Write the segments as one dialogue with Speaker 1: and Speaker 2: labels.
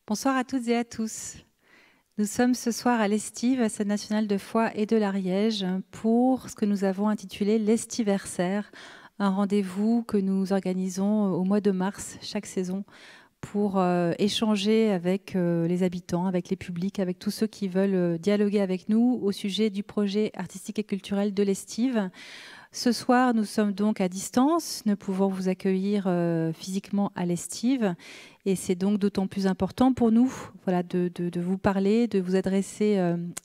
Speaker 1: Bonsoir à toutes et à tous. Nous sommes ce soir à l'Estive, à Scène nationale de Foix et de l'Ariège, pour ce que nous avons intitulé l'Estiversaire, un rendez-vous que nous organisons au mois de mars chaque saison pour échanger avec les habitants, avec les publics, avec tous ceux qui veulent dialoguer avec nous au sujet du projet artistique et culturel de l'Estive. Ce soir, nous sommes donc à distance, ne pouvant vous accueillir physiquement à l'Estive. Et c'est donc d'autant plus important pour nous de vous parler, de vous adresser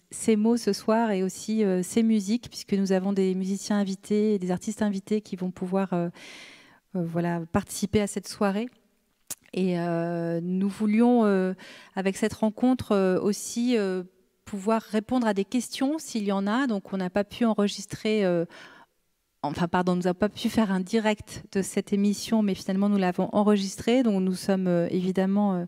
Speaker 1: ces mots ce soir et aussi ces musiques, puisque nous avons des musiciens invités et des artistes invités qui vont pouvoir participer à cette soirée. Et nous voulions, avec cette rencontre, aussi pouvoir répondre à des questions s'il y en a. Donc on n'a pas pu enregistrer... nous n'avons pas pu faire un direct de cette émission, mais finalement, nous l'avons enregistrée. Donc, nous sommes évidemment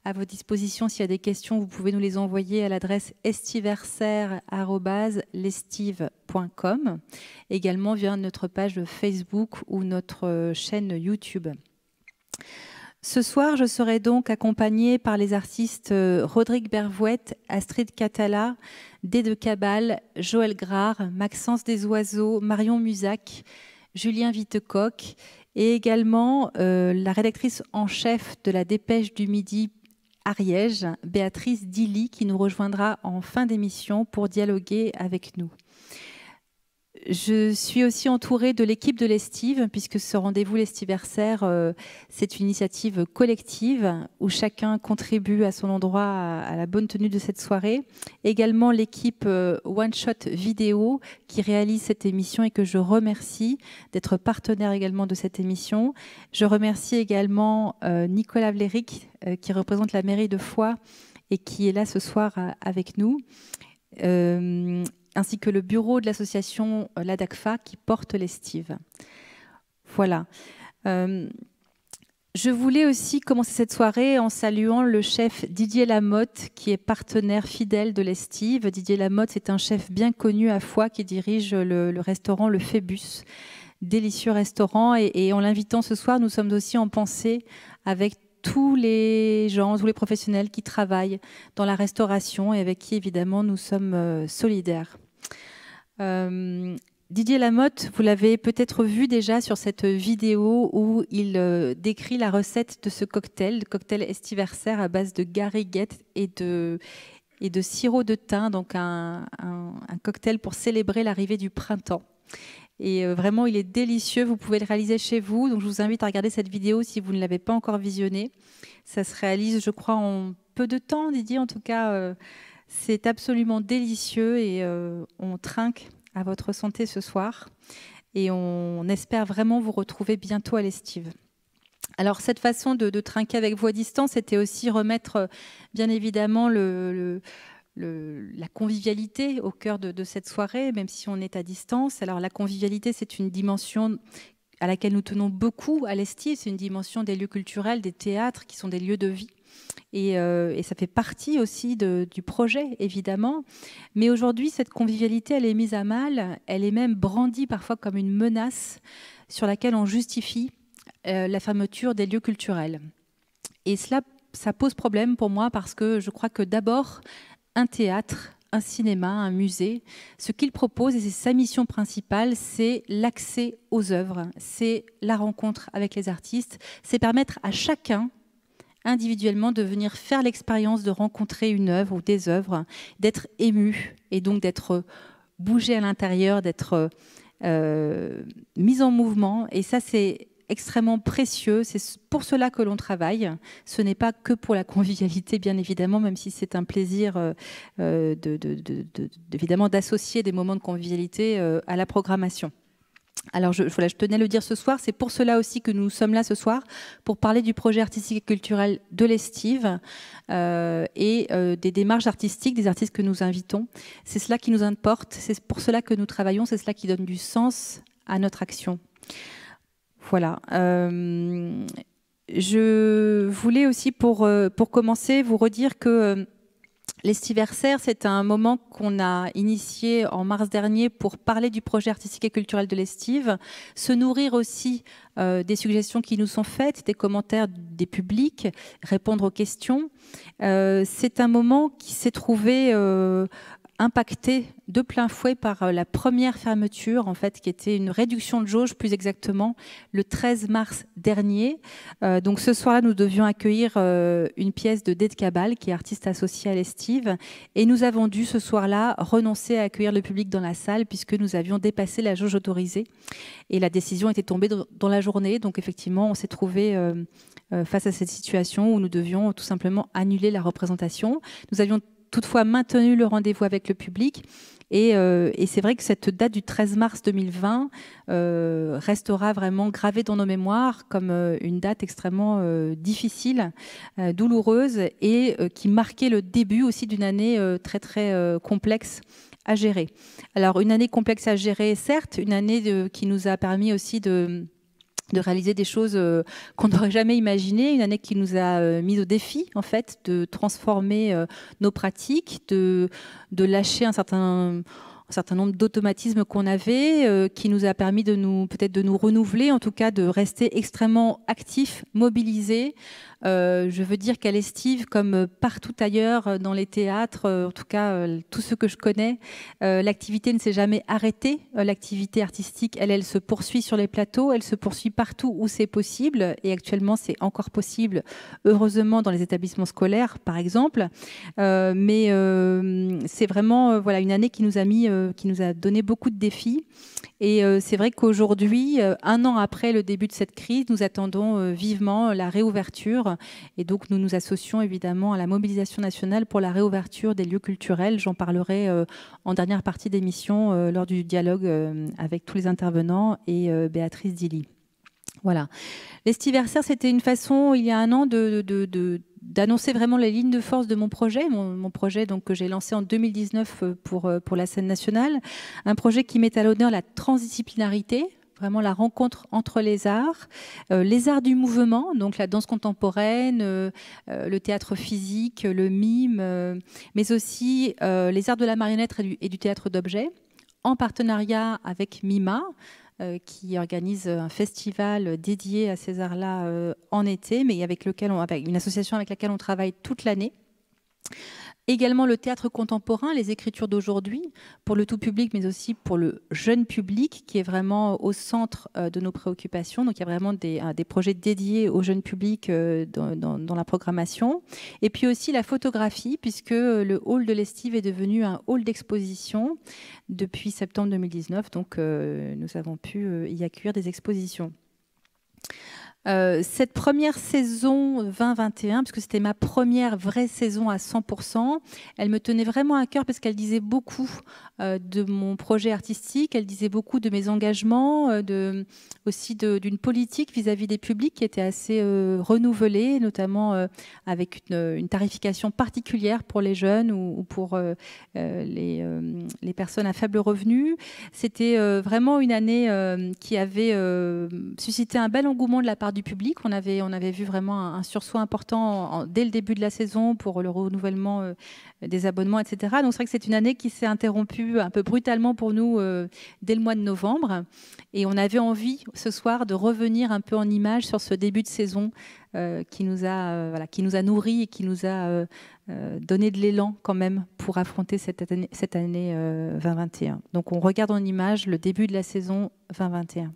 Speaker 1: à vos dispositions. S'il y a des questions, vous pouvez nous les envoyer à l'adresse estiversaire@lestive.com, également via notre page Facebook ou notre chaîne YouTube. Ce soir, je serai donc accompagnée par les artistes Rodrigue Bervouette, Astrid Catala, Dé de Cabal, Joël Grard, Maxence Desoiseaux, Marion Musac, Julien Vitecoq et également la rédactrice en chef de la Dépêche du Midi Ariège, Béatrice Dilly, qui nous rejoindra en fin d'émission pour dialoguer avec nous. Je suis aussi entourée de l'équipe de l'Estive, puisque ce rendez-vous l'Estiversaire, c'est une initiative collective où chacun contribue à son endroit à la bonne tenue de cette soirée. Également l'équipe One Shot Vidéo qui réalise cette émission et que je remercie d'être partenaire également de cette émission. Je remercie également Nicolas Vlerick qui représente la mairie de Foix et qui est là ce soir avec nous. Ainsi que le bureau de l'association l'ADACFA qui porte l'Estive. Voilà. Je voulais aussi commencer cette soirée en saluant le chef Didier Lamotte, qui est partenaire fidèle de l'Estive. Didier Lamotte, c'est un chef bien connu à Foix qui dirige le restaurant Le Phébus, délicieux restaurant. Et en l'invitant ce soir, nous sommes aussi en pensée avec tous les gens, tous les professionnels qui travaillent dans la restauration et avec qui, évidemment, nous sommes solidaires. Didier Lamotte, vous l'avez peut-être vu déjà sur cette vidéo où il décrit la recette de ce cocktail, le cocktail estiversaire à base de gariguette et de sirop de thym, donc un cocktail pour célébrer l'arrivée du printemps. Et vraiment, il est délicieux. Vous pouvez le réaliser chez vous. Donc, je vous invite à regarder cette vidéo si vous ne l'avez pas encore visionnée. Ça se réalise, je crois, en peu de temps, Didier. En tout cas, c'est absolument délicieux et on trinque à votre santé ce soir. Et on espère vraiment vous retrouver bientôt à l'Estive. Alors, cette façon de trinquer avec vous à distance, c'était aussi remettre, bien évidemment, la convivialité au cœur de cette soirée, même si on est à distance. Alors la convivialité, c'est une dimension à laquelle nous tenons beaucoup à l'Estive. C'est une dimension des lieux culturels, des théâtres, qui sont des lieux de vie. Et ça fait partie aussi du projet, évidemment. Mais aujourd'hui, cette convivialité, elle est mise à mal. Elle est même brandie parfois comme une menace sur laquelle on justifie la fermeture des lieux culturels. Et cela, ça pose problème pour moi parce que je crois que d'abord, un théâtre, un cinéma, un musée, ce qu'il propose, et c'est sa mission principale, c'est l'accès aux œuvres, c'est la rencontre avec les artistes, c'est permettre à chacun, individuellement, de venir faire l'expérience de rencontrer une œuvre ou des œuvres, d'être ému et donc d'être bougé à l'intérieur, d'être mis en mouvement. Et ça, c'est extrêmement précieux. C'est pour cela que l'on travaille. Ce n'est pas que pour la convivialité, bien évidemment, même si c'est un plaisir évidemment d'associer des moments de convivialité à la programmation. Alors, je tenais à le dire ce soir, c'est pour cela aussi que nous sommes là ce soir, pour parler du projet artistique et culturel de l'Estive et des démarches artistiques, des artistes que nous invitons. C'est cela qui nous importe, c'est pour cela que nous travaillons, c'est cela qui donne du sens à notre action. Voilà. Je voulais aussi, pour commencer, vous redire que L'Estiversaire, c'est un moment qu'on a initié en mars dernier pour parler du projet artistique et culturel de l'Estive, se nourrir aussi des suggestions qui nous sont faites, des commentaires des publics, répondre aux questions. C'est un moment qui s'est trouvé impacté de plein fouet par la première fermeture, en fait, qui était une réduction de jauge, plus exactement, le 13 mars dernier. Donc ce soir-là, nous devions accueillir une pièce de Dede Cabal, qui est artiste associé à l'Estive, et nous avons dû ce soir-là renoncer à accueillir le public dans la salle, puisque nous avions dépassé la jauge autorisée, et la décision était tombée dans la journée. Donc effectivement, on s'est trouvé face à cette situation où nous devions tout simplement annuler la représentation. Nous avions toutefois maintenu le rendez-vous avec le public. Et c'est vrai que cette date du 13 mars 2020 restera vraiment gravée dans nos mémoires comme une date extrêmement difficile, douloureuse, et qui marquait le début aussi d'une année très très complexe à gérer. Alors une année complexe à gérer, certes, une année qui nous a permis aussi de réaliser des choses qu'on n'aurait jamais imaginées, une année qui nous a mis au défi, en fait, de transformer nos pratiques, de lâcher un certain nombre d'automatismes qu'on avait, qui nous a permis peut-être de nous renouveler, en tout cas de rester extrêmement actifs, mobilisés. Je veux dire qu'à l'Estive, comme partout ailleurs dans les théâtres, en tout cas tous ceux que je connais, l'activité ne s'est jamais arrêtée. L'activité artistique, elle se poursuit sur les plateaux, elle se poursuit partout où c'est possible. Et actuellement, c'est encore possible, heureusement, dans les établissements scolaires, par exemple. Mais c'est vraiment voilà, une année qui nous a donné beaucoup de défis. Et c'est vrai qu'aujourd'hui, un an après le début de cette crise, nous attendons vivement la réouverture. Et donc, nous nous associons évidemment à la mobilisation nationale pour la réouverture des lieux culturels. J'en parlerai en dernière partie d'émission lors du dialogue avec tous les intervenants et Béatrice Dilly. Voilà. L'Estiversaire, c'était une façon, il y a un an, d'annoncer vraiment les lignes de force de mon projet, mon projet donc, que j'ai lancé en 2019 pour la scène nationale. Un projet qui met à l'honneur la transdisciplinarité, vraiment la rencontre entre les arts du mouvement, donc la danse contemporaine, le théâtre physique, le mime, mais aussi les arts de la marionnette et du théâtre d'objets, en partenariat avec MIMA, qui organise un festival dédié à ces arts-là en été, mais avec une association avec laquelle on travaille toute l'année. Également le théâtre contemporain, les écritures d'aujourd'hui, pour le tout public, mais aussi pour le jeune public, qui est vraiment au centre de nos préoccupations. Donc il y a vraiment des projets dédiés au jeune public dans la programmation. Et puis aussi la photographie, puisque le hall de l'Estive est devenu un hall d'exposition depuis septembre 2019. Donc nous avons pu y accueillir des expositions. Cette première saison 2021, puisque c'était ma première vraie saison à 100%, elle me tenait vraiment à cœur parce qu'elle disait beaucoup de mon projet artistique, elle disait beaucoup de mes engagements, aussi d'une politique vis-à-vis des publics qui était assez renouvelée, notamment avec une tarification particulière pour les jeunes ou pour les personnes à faible revenu. C'était vraiment une année qui avait suscité un bel engouement de la part du public. On avait vu vraiment un sursaut important dès le début de la saison pour le renouvellement des abonnements, etc. Donc c'est vrai que c'est une année qui s'est interrompue un peu brutalement pour nous dès le mois de novembre. Et on avait envie ce soir de revenir un peu en image sur ce début de saison qui nous a nourris et qui nous a donné de l'élan quand même pour affronter cette année 2021. Donc on regarde en image le début de la saison 2021.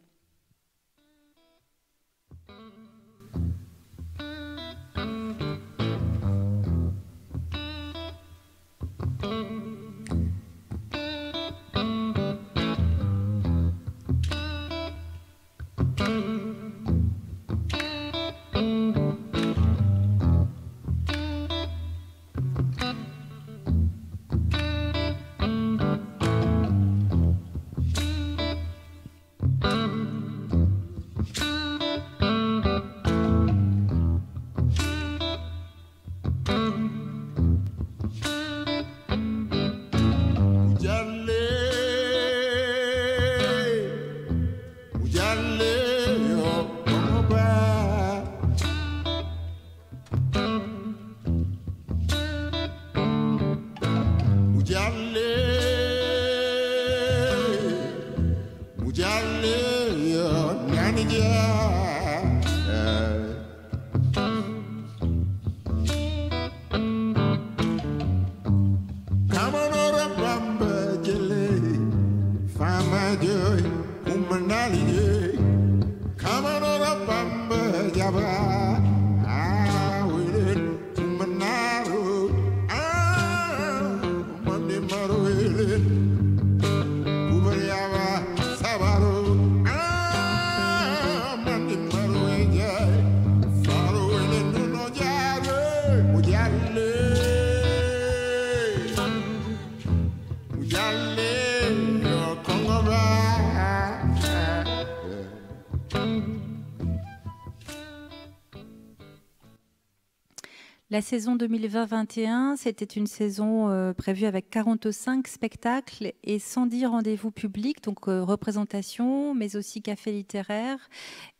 Speaker 1: La saison 2020-21, c'était une saison prévue avec 45 spectacles et 110 rendez-vous publics, donc représentation, mais aussi café littéraire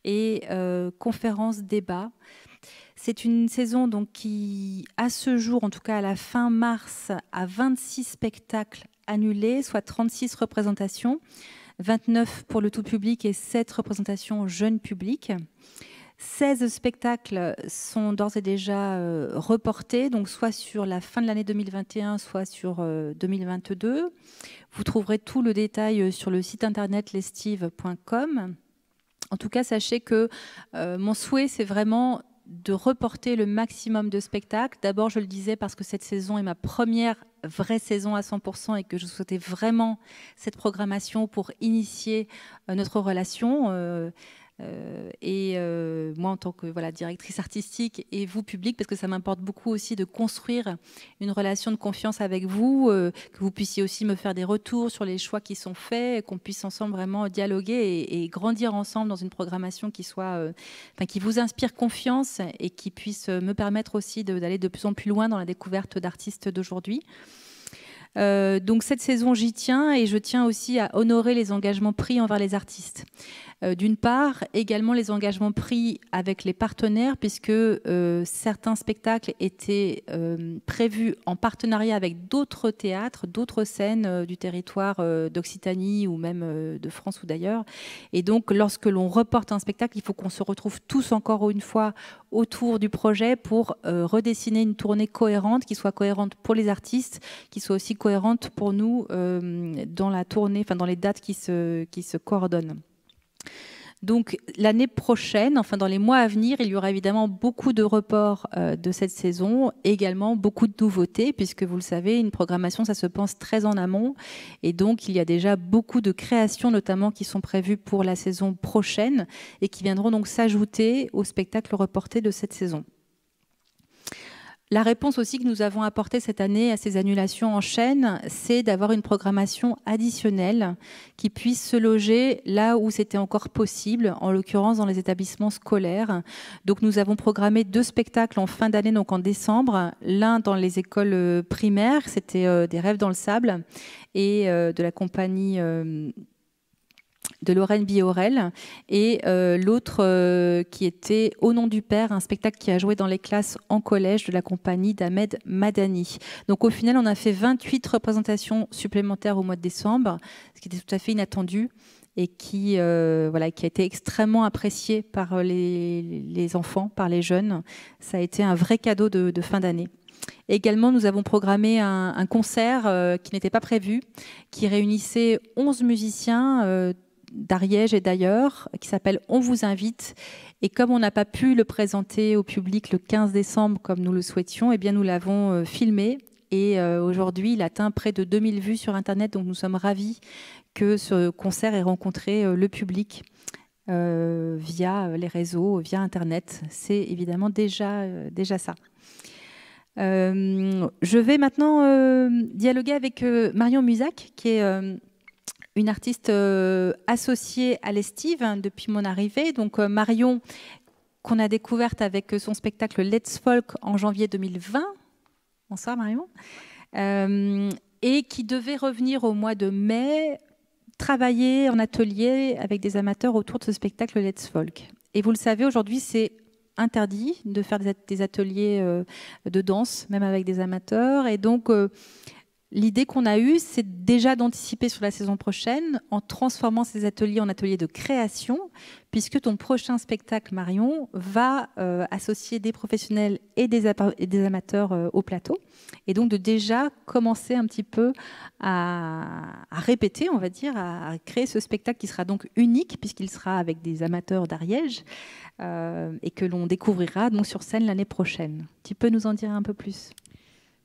Speaker 1: et conférences, débats. C'est une saison donc, qui, à ce jour, en tout cas à la fin mars, a 26 spectacles annulés, soit 36 représentations, 29 pour le tout public et 7 représentations jeunes publics. 16 spectacles sont d'ores et déjà reportés, donc soit sur la fin de l'année 2021, soit sur 2022. Vous trouverez tout le détail sur le site internet lestive.com. En tout cas, sachez que mon souhait, c'est vraiment de reporter le maximum de spectacles. D'abord, je le disais, parce que cette saison est ma première vraie saison à 100% et que je souhaitais vraiment cette programmation pour initier notre relation. Moi en tant que directrice artistique et vous public, parce que ça m'importe beaucoup aussi de construire une relation de confiance avec vous, que vous puissiez aussi me faire des retours sur les choix qui sont faits, qu'on puisse ensemble vraiment dialoguer et grandir ensemble dans une programmation qui soit, qui vous inspire confiance et qui puisse me permettre aussi d'aller de plus en plus loin dans la découverte d'artistes d'aujourd'hui. Donc cette saison, j'y tiens et je tiens aussi à honorer les engagements pris envers les artistes. D'une part, également les engagements pris avec les partenaires, puisque certains spectacles étaient prévus en partenariat avec d'autres théâtres, d'autres scènes du territoire d'Occitanie ou même de France ou d'ailleurs. Et donc, lorsque l'on reporte un spectacle, il faut qu'on se retrouve tous encore une fois autour du projet pour redessiner une tournée cohérente, qui soit cohérente pour les artistes, qui soit aussi cohérente pour nous dans la tournée, dans les dates qui se coordonnent. Donc l'année prochaine, dans les mois à venir, il y aura évidemment beaucoup de reports de cette saison, également beaucoup de nouveautés, puisque vous le savez, une programmation, ça se pense très en amont. Et donc il y a déjà beaucoup de créations, notamment qui sont prévues pour la saison prochaine et qui viendront donc s'ajouter aux spectacles reportés de cette saison. La réponse aussi que nous avons apportée cette année à ces annulations en chaîne, c'est d'avoir une programmation additionnelle qui puisse se loger là où c'était encore possible, en l'occurrence dans les établissements scolaires. Donc nous avons programmé 2 spectacles en fin d'année, donc en décembre. L'un dans les écoles primaires, c'était des Rêves dans le sable, et de la compagnie de Lorraine Biorel, et l'autre qui était Au nom du Père, un spectacle qui a joué dans les classes en collège de la compagnie d'Ahmed Madani. Donc au final, on a fait 28 représentations supplémentaires au mois de décembre, ce qui était tout à fait inattendu et qui a été extrêmement apprécié par les enfants, par les jeunes. Ça a été un vrai cadeau de fin d'année. Également, nous avons programmé un concert qui n'était pas prévu, qui réunissait 11 musiciens d'Ariège et d'ailleurs, qui s'appelle On vous invite. Et comme on n'a pas pu le présenter au public le 15 décembre comme nous le souhaitions, eh bien nous l'avons filmé. Et aujourd'hui, il atteint près de 2000 vues sur Internet. Donc nous sommes ravis que ce concert ait rencontré le public via les réseaux, via Internet. C'est évidemment déjà ça. Je vais maintenant dialoguer avec Marion Musac, qui est une artiste associée à l'Estive depuis mon arrivée. Donc Marion, qu'on a découverte avec son spectacle Let's Folk en janvier 2020. Bonsoir Marion. Et qui devait revenir au mois de mai, travailler en atelier avec des amateurs autour de ce spectacle Let's Folk. Et vous le savez, aujourd'hui, c'est interdit de faire des ateliers de danse, même avec des amateurs. Et donc, l'idée qu'on a eue, c'est déjà d'anticiper sur la saison prochaine en transformant ces ateliers en ateliers de création, puisque ton prochain spectacle, Marion, va associer des professionnels et des amateurs au plateau. Et donc de déjà commencer un petit peu à répéter, on va dire, à créer ce spectacle qui sera donc unique, puisqu'il sera avec des amateurs d'Ariège, et que l'on découvrira donc sur scène l'année prochaine. Tu peux nous en dire un peu plus ?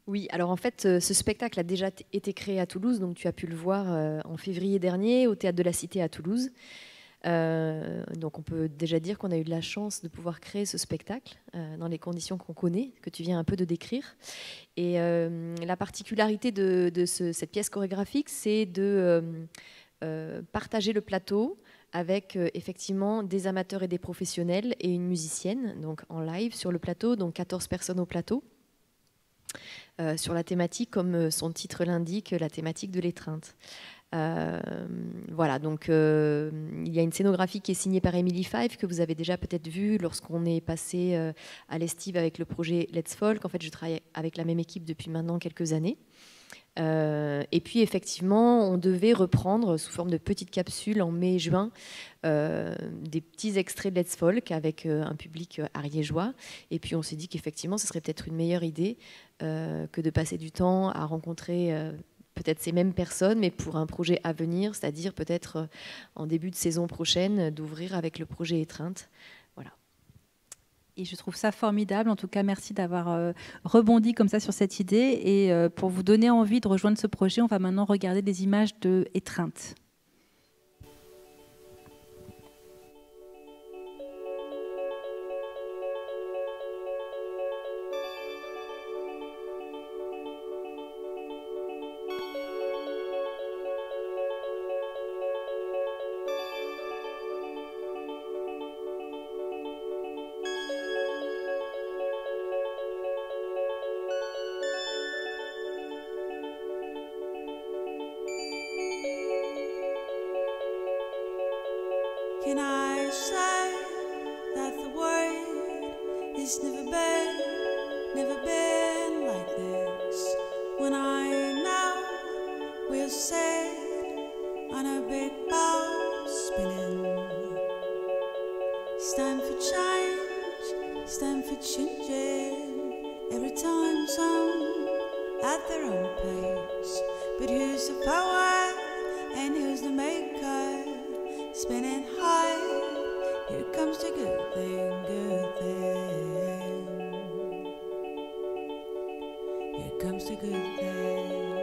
Speaker 2: Oui, alors en fait, ce spectacle a déjà été créé à Toulouse, donc tu as pu le voir en février dernier au Théâtre de la Cité à Toulouse. Donc on peut déjà dire qu'on a eu de la chance de pouvoir créer ce spectacle dans les conditions qu'on connaît, que tu viens un peu de décrire. Et la particularité de cette pièce chorégraphique, c'est de partager le plateau avec effectivement des amateurs et des professionnels et une musicienne, donc en live sur le plateau, donc 14 personnes au plateau. Sur la thématique, comme son titre l'indique, la thématique de l'étreinte. Voilà, donc il y a une scénographie qui est signée par Emily Five, que vous avez déjà peut-être vue lorsqu'on est passé à l'Estive avec le projet Let's Folk. En fait, je travaille avec la même équipe depuis maintenant quelques années. Et puis effectivement, on devait reprendre sous forme de petites capsules en mai-juin des petits extraits de Let's Folk avec un public ariégeois. Et puis on s'est dit qu'effectivement, ce serait peut-être une meilleure idée que de passer du temps à rencontrer peut-être ces mêmes personnes, mais pour un projet à venir, c'est-à-dire peut-être en début de saison prochaine, d'ouvrir avec le projet Étreinte. Voilà.
Speaker 1: Et je trouve ça formidable. En tout cas, merci d'avoir rebondi comme ça sur cette idée. Et pour vous donner envie de rejoindre ce projet, on va maintenant regarder des images de Étreinte.
Speaker 3: Can I say that the world has never been like this? When I know we're set on a big ball spinning. It's time for change, it's time for changing. Every time some at their own pace. But who's the power and who's the maker? Spinning high, here comes the good thing, good thing. Here comes the good thing.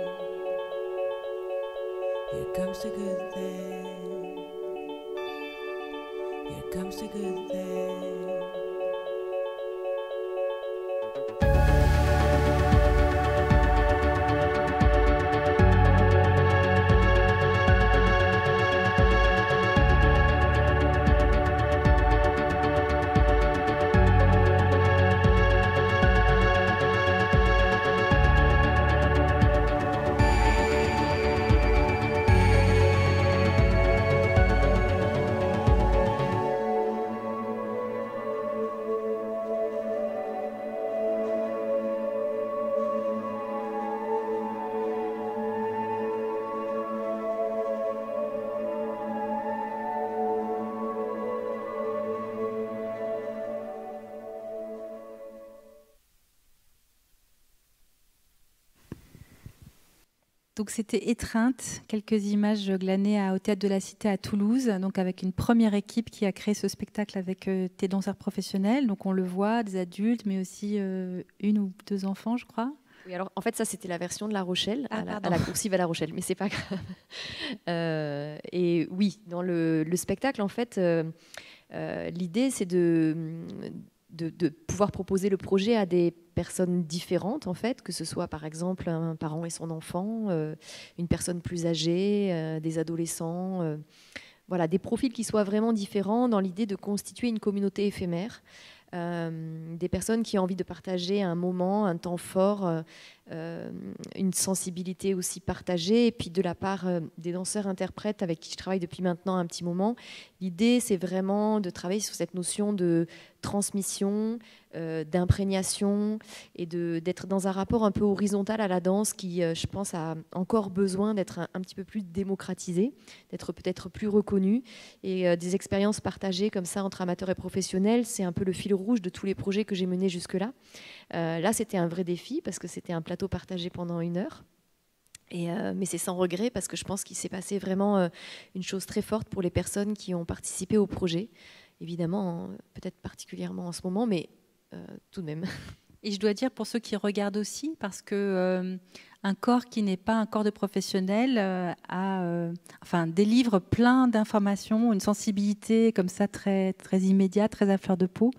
Speaker 3: Here comes the good thing. Here comes the good thing.
Speaker 1: Donc c'était Étreinte, quelques images glanées au Théâtre de la Cité à Toulouse, donc avec une première équipe qui a créé ce spectacle avec tes danseurs professionnels. Donc on le voit, des adultes, mais aussi une ou deux enfants, je crois.
Speaker 2: Oui, alors en fait ça c'était la version de La Rochelle, à la coursive à La Rochelle, mais c'est pas grave. Et oui, dans le spectacle en fait, l'idée c'est de pouvoir proposer le projet à des personnes différentes en fait, que ce soit par exemple un parent et son enfant, une personne plus âgée, des adolescents, voilà, des profils qui soient vraiment différents dans l'idée de constituer une communauté éphémère, des personnes qui ont envie de partager un moment, un temps fort une sensibilité aussi partagée. Et puis de la part des danseurs-interprètes avec qui je travaille depuis maintenant un petit moment, l'idée c'est vraiment de travailler sur cette notion de transmission, d'imprégnation et d'être dans un rapport un peu horizontal à la danse qui, je pense, a encore besoin d'être un petit peu plus démocratisé, d'être peut-être plus reconnu. Et des expériences partagées comme ça entre amateurs et professionnels, c'est un peu le fil rouge de tous les projets que j'ai menés jusque-là. Là, c'était un vrai défi parce que c'était un plateau partagé pendant 1 heure. Mais c'est sans regret parce que je pense qu'il s'est passé vraiment une chose très forte pour les personnes qui ont participé au projet. Évidemment, peut-être particulièrement en ce moment, mais tout de même.
Speaker 1: Et je dois dire pour ceux qui regardent aussi, parce que un corps qui n'est pas un corps de professionnel délivre plein d'informations, une sensibilité comme ça très, très immédiate, très à fleur de peau,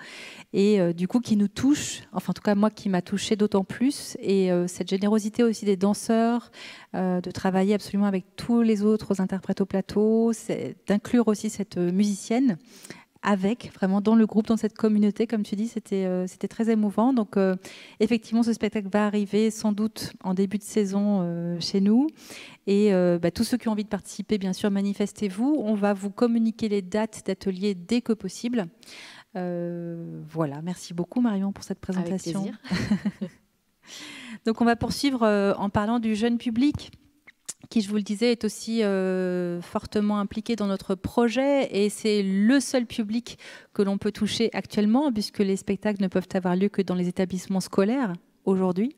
Speaker 1: et du coup qui nous touche, enfin en tout cas moi qui m'a touchée d'autant plus, et cette générosité aussi des danseurs, de travailler absolument avec tous les autres interprètes au plateau, d'inclure aussi cette musicienne, avec, vraiment dans le groupe, dans cette communauté, comme tu dis, c'était très émouvant. Donc, effectivement, ce spectacle va arriver sans doute en début de saison chez nous. Et tous ceux qui ont envie de participer, bien sûr, manifestez-vous. On va vous communiquer les dates d'atelier dès que possible. Voilà, merci beaucoup Marion pour cette présentation.
Speaker 2: Avec plaisir.
Speaker 1: Donc, on va poursuivre en parlant du jeune public, qui, je vous le disais, est aussi fortement impliqué dans notre projet, et c'est le seul public que l'on peut toucher actuellement, puisque les spectacles ne peuvent avoir lieu que dans les établissements scolaires aujourd'hui,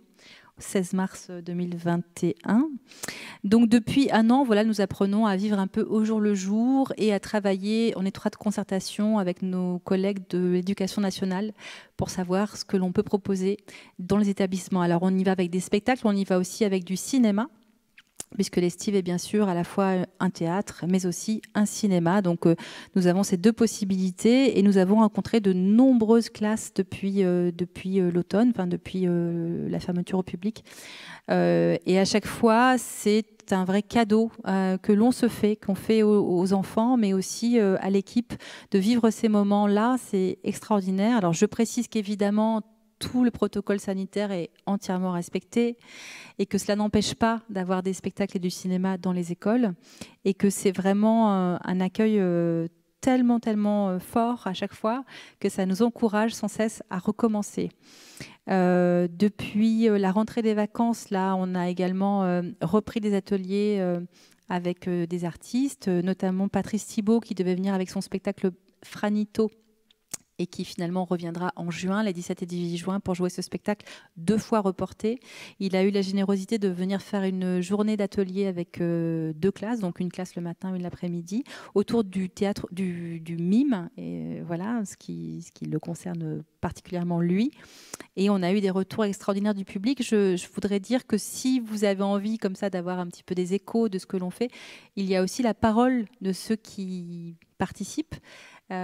Speaker 1: 16 mars 2021. Donc depuis 1 an, voilà, nous apprenons à vivre un peu au jour le jour et à travailler en étroite concertation avec nos collègues de l'Éducation nationale pour savoir ce que l'on peut proposer dans les établissements. Alors on y va avec des spectacles, on y va aussi avec du cinéma, puisque l'Estive est bien sûr à la fois un théâtre, mais aussi un cinéma. Donc nous avons ces 2 possibilités, et nous avons rencontré de nombreuses classes depuis l'automne, enfin depuis la fermeture au public. Et à chaque fois, c'est un vrai cadeau que l'on se fait, qu'on fait aux enfants, mais aussi à l'équipe, de vivre ces moments-là. C'est extraordinaire. Alors je précise qu'évidemment, tout le protocole sanitaire est entièrement respecté, et que cela n'empêche pas d'avoir des spectacles et du cinéma dans les écoles, et que c'est vraiment un accueil tellement fort à chaque fois que ça nous encourage sans cesse à recommencer. Depuis la rentrée des vacances, là, on a également repris des ateliers avec des artistes, notamment Patrice Thibault qui devait venir avec son spectacle Franito, et qui finalement reviendra en juin, les 17 et 18 juin, pour jouer ce spectacle 2 fois reporté. Il a eu la générosité de venir faire une journée d'atelier avec 2 classes, donc une classe le matin, une l'après-midi, autour du théâtre, du mime, et voilà, ce qui le concerne particulièrement lui. Et on a eu des retours extraordinaires du public. Je voudrais dire que si vous avez envie comme ça d'avoir un petit peu des échos de ce que l'on fait, il y a aussi la parole de ceux qui participent, qui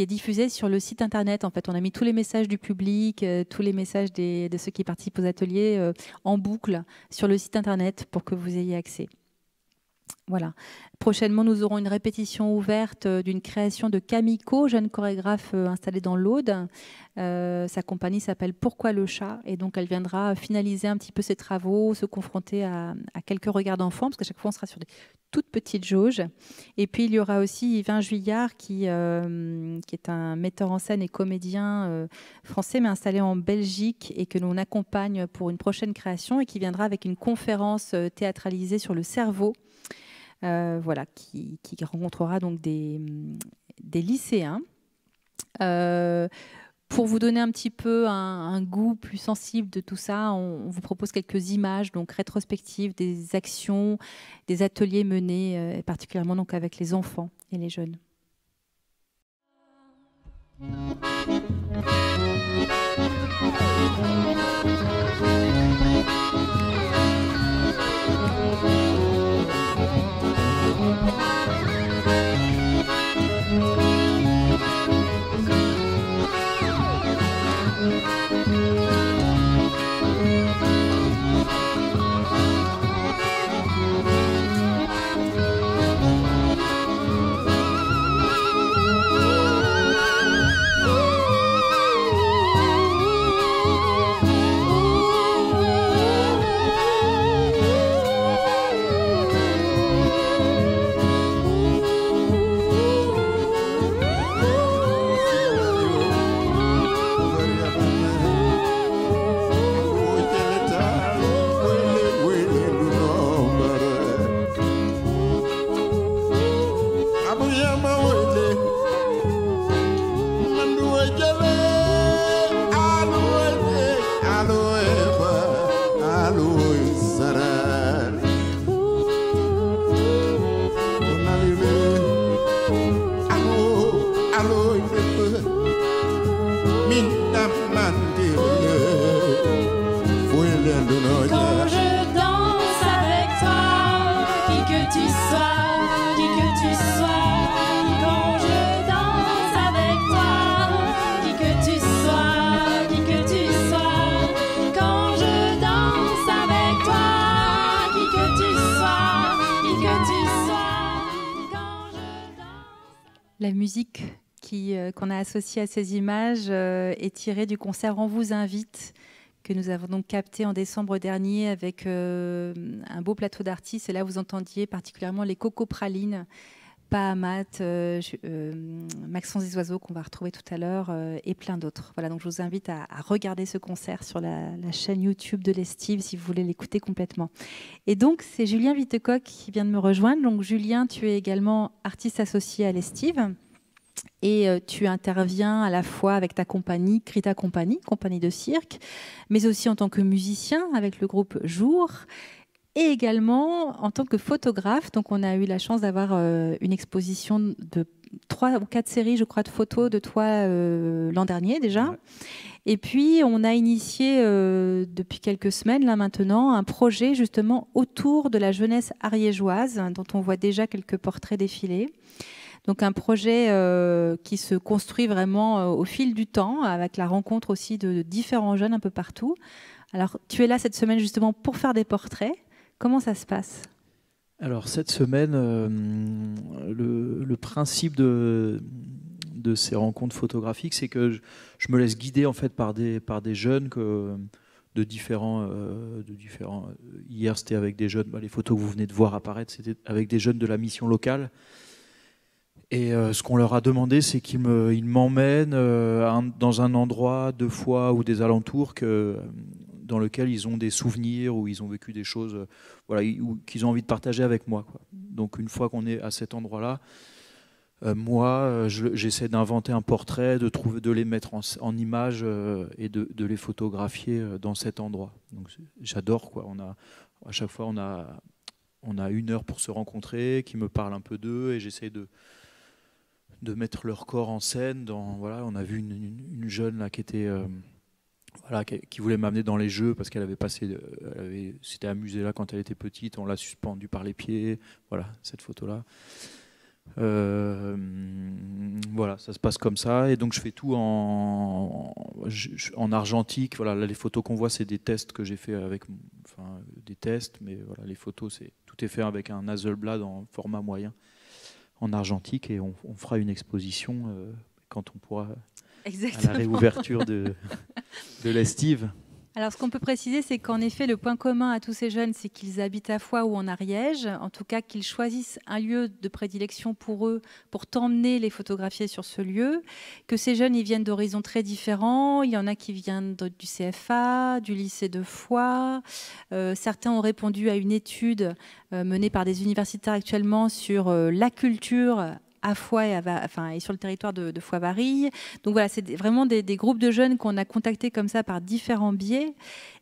Speaker 1: est diffusée sur le site internet. En fait, on a mis tous les messages du public, tous les messages de ceux qui participent aux ateliers en boucle sur le site internet pour que vous ayez accès. Voilà. Prochainement, nous aurons une répétition ouverte d'une création de Kamiko, jeune chorégraphe installée dans l'Aude. Sa compagnie s'appelle Pourquoi le chat, et donc elle viendra finaliser un petit peu ses travaux, se confronter à quelques regards d'enfants, parce qu'à chaque fois on sera sur des toutes petites jauges. Et puis il y aura aussi Yvain Juillard qui est un metteur en scène et comédien français mais installé en Belgique, et que l'on accompagne pour une prochaine création, et qui viendra avec une conférence théâtralisée sur le cerveau. Voilà, qui rencontrera donc des lycéens. Pour vous donner un petit peu un goût plus sensible de tout ça, on vous propose quelques images donc rétrospectives des actions, des ateliers menés particulièrement donc avec les enfants et les jeunes.
Speaker 4: Quand je danse avec toi, qui que tu sois, qui que tu sois. Quand je danse avec toi, qui que tu sois, qui que tu sois. Quand je danse avec toi, qui que tu sois, qui que tu sois. Quand je danse.
Speaker 1: La musique qu'on a associée à ces images est tirée du concert On vous invite, que nous avons donc capté en décembre dernier avec un beau plateau d'artistes. Et là, vous entendiez particulièrement les Coco Pralines, Pahamat, Maxence des Oiseaux qu'on va retrouver tout à l'heure et plein d'autres. Voilà, donc je vous invite à regarder ce concert sur la chaîne YouTube de l'Estive si vous voulez l'écouter complètement. Et donc, c'est Julien Vitecoq qui vient de me rejoindre. Donc, Julien, tu es également artiste associé à l'Estive. Et tu interviens à la fois avec ta compagnie, Krita Compagnie, compagnie de cirque, mais aussi en tant que musicien avec le groupe Jour, et également en tant que photographe. Donc on a eu la chance d'avoir une exposition de 3 ou 4 séries, je crois, de photos de toi l'an dernier déjà. Ouais. Et puis on a initié depuis quelques semaines là maintenant un projet justement autour de la jeunesse ariégeoise, dont on voit déjà quelques portraits défilés. Donc un projet qui se construit vraiment au fil du temps, avec la rencontre aussi de différents jeunes un peu partout. Alors tu es là cette semaine justement pour faire des portraits. Comment ça se passe ?
Speaker 5: Alors cette semaine, le principe de ces rencontres photographiques, c'est que je me laisse guider en fait par des jeunes de différents. Hier c'était avec des jeunes, les photos que vous venez de voir apparaître, c'était avec des jeunes de la mission locale. Et ce qu'on leur a demandé, c'est qu'ils m'emmènent dans un endroit, 2 fois, ou des alentours dans lequel ils ont des souvenirs, où ils ont vécu des choses qu'ils ont envie de partager avec moi, quoi. Donc une fois qu'on est à cet endroit-là, moi, j'essaie d'inventer un portrait, de les mettre en image et de les photographier dans cet endroit. Donc j'adore, quoi. À chaque fois, on a 1 heure pour se rencontrer, qui me parlent un peu d'eux, et j'essaie de mettre leur corps en scène. On a vu une jeune là, qui était qui voulait m'amener dans les jeux parce qu'elle s'était amusée là quand elle était petite. On l'a suspendue par les pieds. Voilà, cette photo-là. Voilà, ça se passe comme ça. Et donc je fais tout en argentique. Voilà, là, les photos qu'on voit, c'est des tests que j'ai fait des tests. Mais voilà, les photos, tout est fait avec un Hasselblad en format moyen, en argentique, et on fera une exposition quand on pourra. Exactement. À la réouverture de l'Estive.
Speaker 1: Alors, ce qu'on peut préciser, c'est qu'en effet, le point commun à tous ces jeunes, c'est qu'ils habitent à Foix ou en Ariège, en tout cas qu'ils choisissent un lieu de prédilection pour eux, pour t'emmener les photographier sur ce lieu, que ces jeunes, ils viennent d'horizons très différents. Il y en a qui viennent du CFA, du lycée de Foix. Certains ont répondu à une étude menée par des universitaires actuellement sur la culture à Foix et sur le territoire de Foix-Varilhes. Donc voilà, c'est vraiment des groupes de jeunes qu'on a contactés comme ça par différents biais.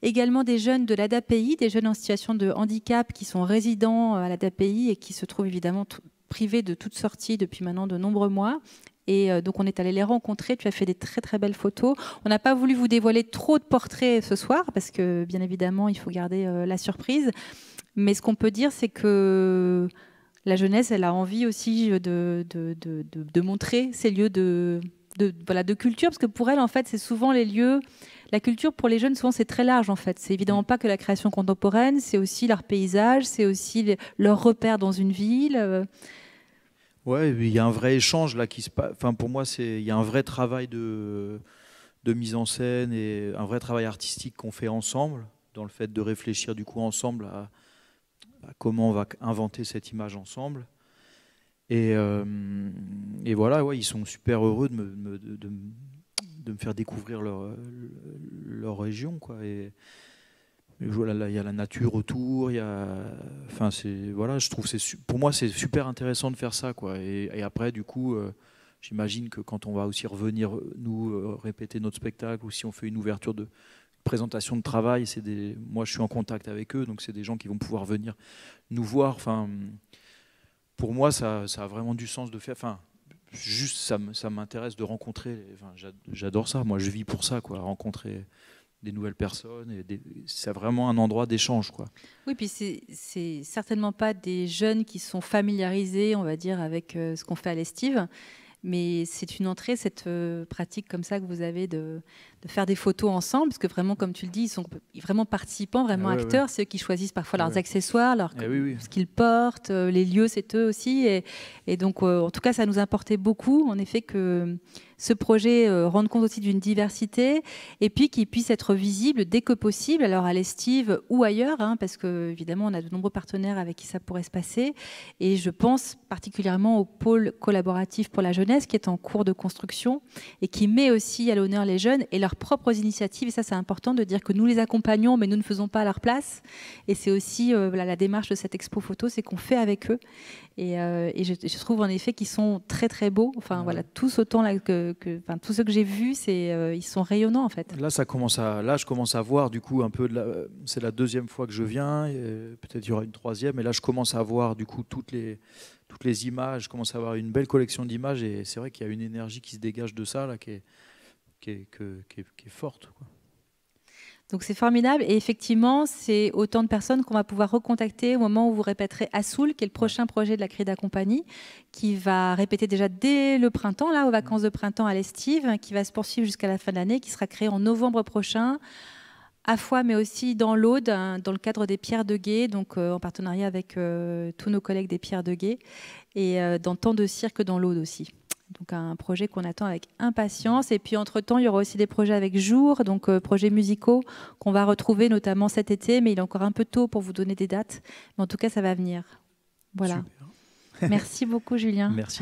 Speaker 1: Également des jeunes de l'ADAPI, des jeunes en situation de handicap qui sont résidents à l'ADAPI et qui se trouvent évidemment privés de toute sortie depuis maintenant de nombreux mois. Et donc on est allé les rencontrer. Tu as fait des très très belles photos. On n'a pas voulu vous dévoiler trop de portraits ce soir parce que bien évidemment il faut garder la surprise. Mais ce qu'on peut dire, c'est que la jeunesse, elle a envie aussi de montrer ces lieux de culture, parce que pour elle, en fait, c'est souvent les lieux. La culture, pour les jeunes, souvent, c'est très large, en fait. C'est évidemment pas que la création contemporaine, c'est aussi leur paysage, c'est aussi leurs repères dans une ville.
Speaker 5: Ouais, il y a un vrai échange là qui se passe. Enfin, pour moi, il y a un vrai travail de mise en scène et un vrai travail artistique qu'on fait ensemble, dans le fait de réfléchir du coup ensemble à comment on va inventer cette image ensemble. Et voilà, ouais, ils sont super heureux de me faire découvrir leur région, quoi. Et voilà, là, il y a la nature autour, enfin, voilà, je trouve pour moi c'est super intéressant de faire ça, quoi. Et après, du coup, j'imagine que quand on va aussi revenir nous répéter notre spectacle, ou si on fait une ouverture de présentation de travail, moi je suis en contact avec eux, donc c'est des gens qui vont pouvoir venir nous voir. Enfin, pour moi, ça a vraiment du sens de faire. Enfin, juste, ça m'intéresse de rencontrer. Enfin, j'adore ça. Moi, je vis pour ça, quoi, rencontrer des nouvelles personnes. C'est vraiment un endroit d'échange, quoi.
Speaker 1: Oui, puis c'est certainement pas des jeunes qui sont familiarisés, on va dire, avec ce qu'on fait à l'Estive. Mais c'est une entrée, cette pratique comme ça que vous avez de faire des photos ensemble, parce que vraiment, comme tu le dis, ils sont vraiment participants, vraiment acteurs. C'est eux qui choisissent parfois leurs accessoires, ce qu'ils portent, les lieux, c'est eux aussi. Et donc, en tout cas, ça nous importait beaucoup, en effet, que ce projet rende compte aussi d'une diversité et puis qu'il puisse être visible dès que possible, alors à l'Estive ou ailleurs, hein, parce qu'évidemment, on a de nombreux partenaires avec qui ça pourrait se passer. Et je pense particulièrement au pôle collaboratif pour la jeunesse qui est en cours de construction et qui met aussi à l'honneur les jeunes et leurs propres initiatives. Et ça, c'est important de dire que nous les accompagnons, mais nous ne faisons pas à leur place. Et c'est aussi la démarche de cette expo photo, c'est qu'on fait avec eux. Et je trouve en effet qu'ils sont très très beaux. Enfin voilà, tous autant là enfin, tous ceux que j'ai vus, ils sont rayonnants en fait.
Speaker 5: Là, je commence à voir du coup un peu. C'est la deuxième fois que je viens. Peut-être il y aura une troisième. Et là, je commence à voir du coup toutes les images. Je commence à avoir une belle collection d'images. Et c'est vrai qu'il y a une énergie qui se dégage de ça là, qui est forte, quoi.
Speaker 1: Donc c'est formidable et effectivement c'est autant de personnes qu'on va pouvoir recontacter au moment où vous répéterez Assoul, qui est le prochain projet de la Crida Compagnie, qui va répéter déjà dès le printemps, là aux vacances de printemps à l'Estive, qui va se poursuivre jusqu'à la fin de l'année, qui sera créé en novembre prochain, à Foix mais aussi dans l'Aude, hein, dans le cadre des Pierres de Gué, donc en partenariat avec tous nos collègues des Pierres de Gué, et dans tant de cirques dans l'Aude aussi. Donc un projet qu'on attend avec impatience. Et puis entre-temps, il y aura aussi des projets avec Jour, donc projets musicaux qu'on va retrouver notamment cet été, mais il est encore un peu tôt pour vous donner des dates. Mais en tout cas, ça va venir. Voilà. Super. Merci beaucoup, Julien.
Speaker 5: Merci.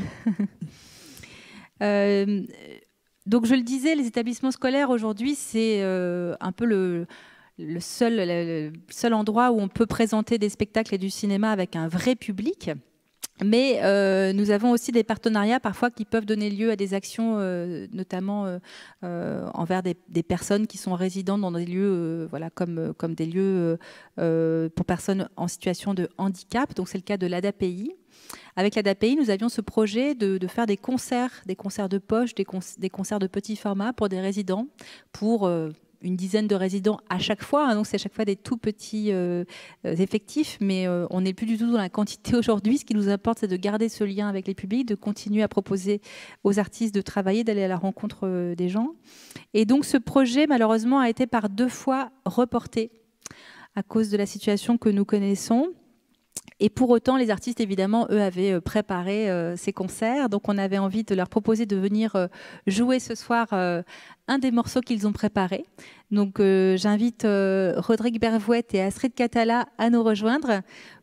Speaker 1: Donc je le disais, les établissements scolaires aujourd'hui, c'est un peu le seul endroit où on peut présenter des spectacles et du cinéma avec un vrai public. Mais nous avons aussi des partenariats parfois qui peuvent donner lieu à des actions, notamment envers des personnes qui sont résidentes dans des lieux voilà, comme des lieux pour personnes en situation de handicap. Donc c'est le cas de l'ADAPI. Avec l'ADAPI, nous avions ce projet de faire des concerts de poche, des concerts de petit format pour des résidents, pour une dizaine de résidents à chaque fois, hein, donc c'est à chaque fois des tout petits effectifs, mais on n'est plus du tout dans la quantité aujourd'hui. Ce qui nous importe, c'est de garder ce lien avec les publics, de continuer à proposer aux artistes de travailler, d'aller à la rencontre des gens. Et donc ce projet, malheureusement, a été par 2 fois reporté à cause de la situation que nous connaissons. Et pour autant, les artistes, évidemment, eux, avaient préparé ces concerts. Donc, on avait envie de leur proposer de venir jouer ce soir un des morceaux qu'ils ont préparés. Donc, j'invite Rodrigue Bervouette et Astrid Catala à nous rejoindre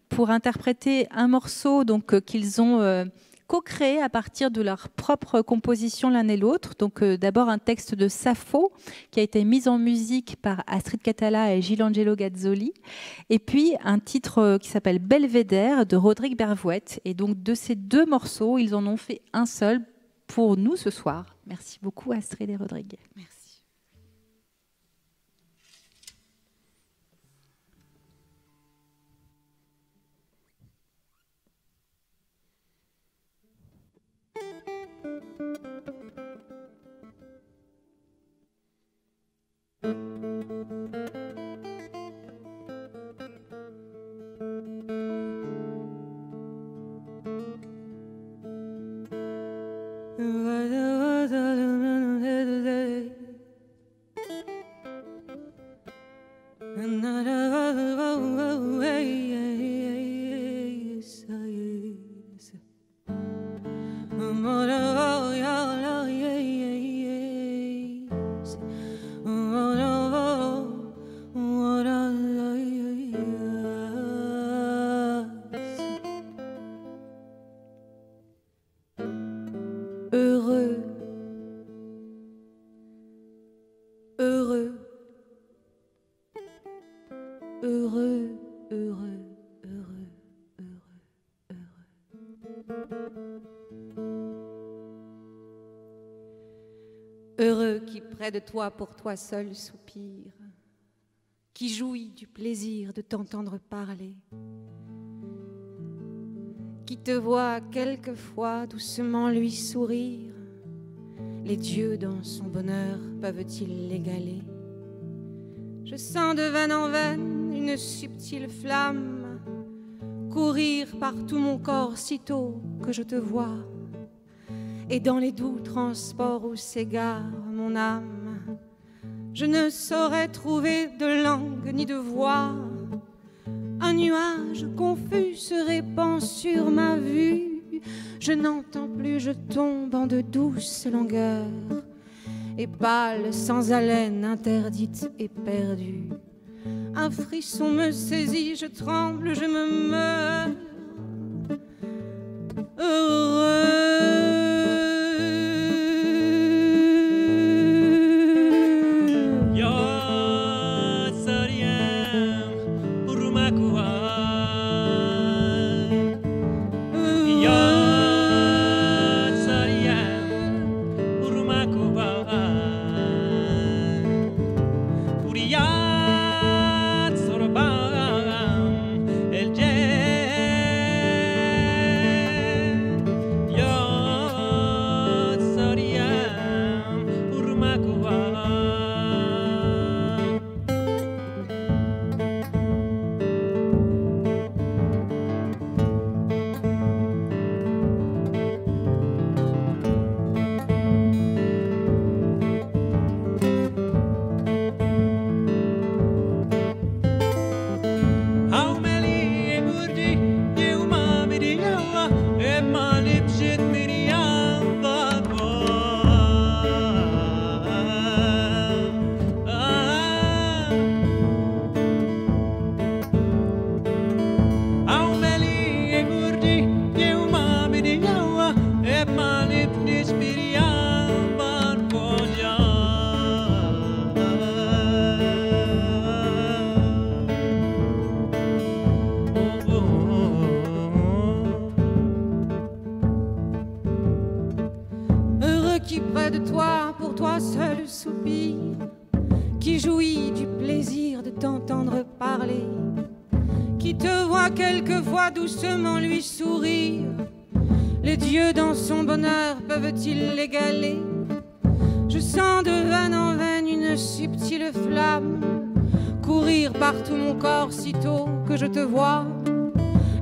Speaker 1: pour interpréter un morceau qu'ils ont co-créé à partir de leur propre composition l'un et l'autre. Donc, d'abord, un texte de Sappho qui a été mis en musique par Astrid Catala et Gilangelo Gazzoli. Et puis, un titre qui s'appelle Belvédère de Rodrigue Bervouette. Et donc, de ces 2 morceaux, ils en ont fait un seul pour nous ce soir. Merci beaucoup, Astrid et Rodrigue.
Speaker 3: Merci.
Speaker 1: Heureux, heureux,
Speaker 3: heureux, heureux, heureux, heureux, heureux.
Speaker 1: Heureux qui près de toi pour toi seul soupire, qui jouit du plaisir de t'entendre parler, qui te voit quelquefois doucement lui sourire. Les dieux dans son bonheur peuvent-ils l'égaler? Je sens de veine en veine une subtile flamme courir par tout mon corps sitôt que je te vois. Et dans les doux transports où s'égare mon âme, je ne saurais trouver de langue ni de voix. Un nuage confus se répand sur ma vue. Je n'entends plus, je tombe en de douces langueurs. Et pâle, sans haleine, interdite et perdue. Un frisson me saisit, je tremble, je me meurs. Qui près de toi, pour toi seul soupire, qui jouit du plaisir de t'entendre parler, qui te voit quelquefois doucement lui sourire. Les dieux dans son bonheur peuvent-ils l'égaler? Je sens de veine en veine une subtile flamme courir par tout mon corps sitôt que je te vois.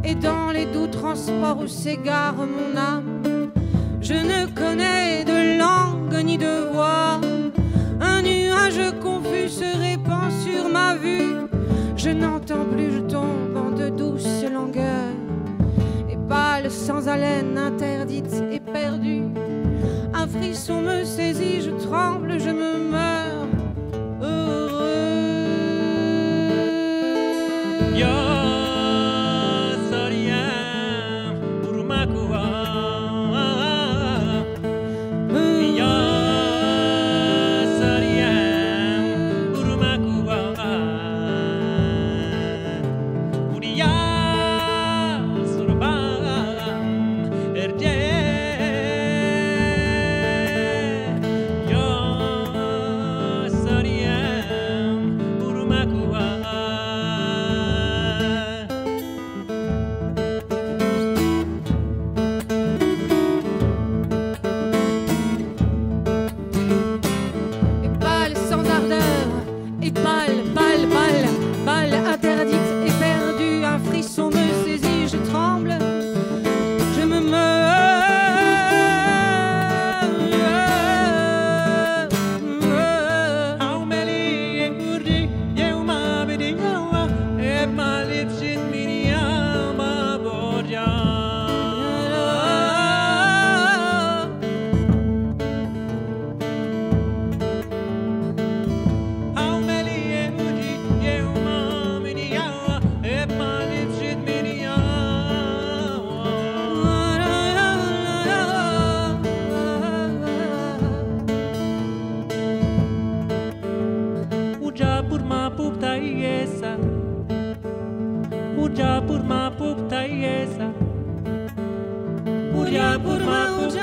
Speaker 1: Et dans les doux transports où s'égare mon âme, je ne connais de langue ni de voix. Un nuage confus se répand sur ma vue. Je n'entends plus, je tombe en de douces langueurs. Et pâle, sans haleine, interdite et perdue. Un frisson me saisit, je tremble, je me meurs. Heureux.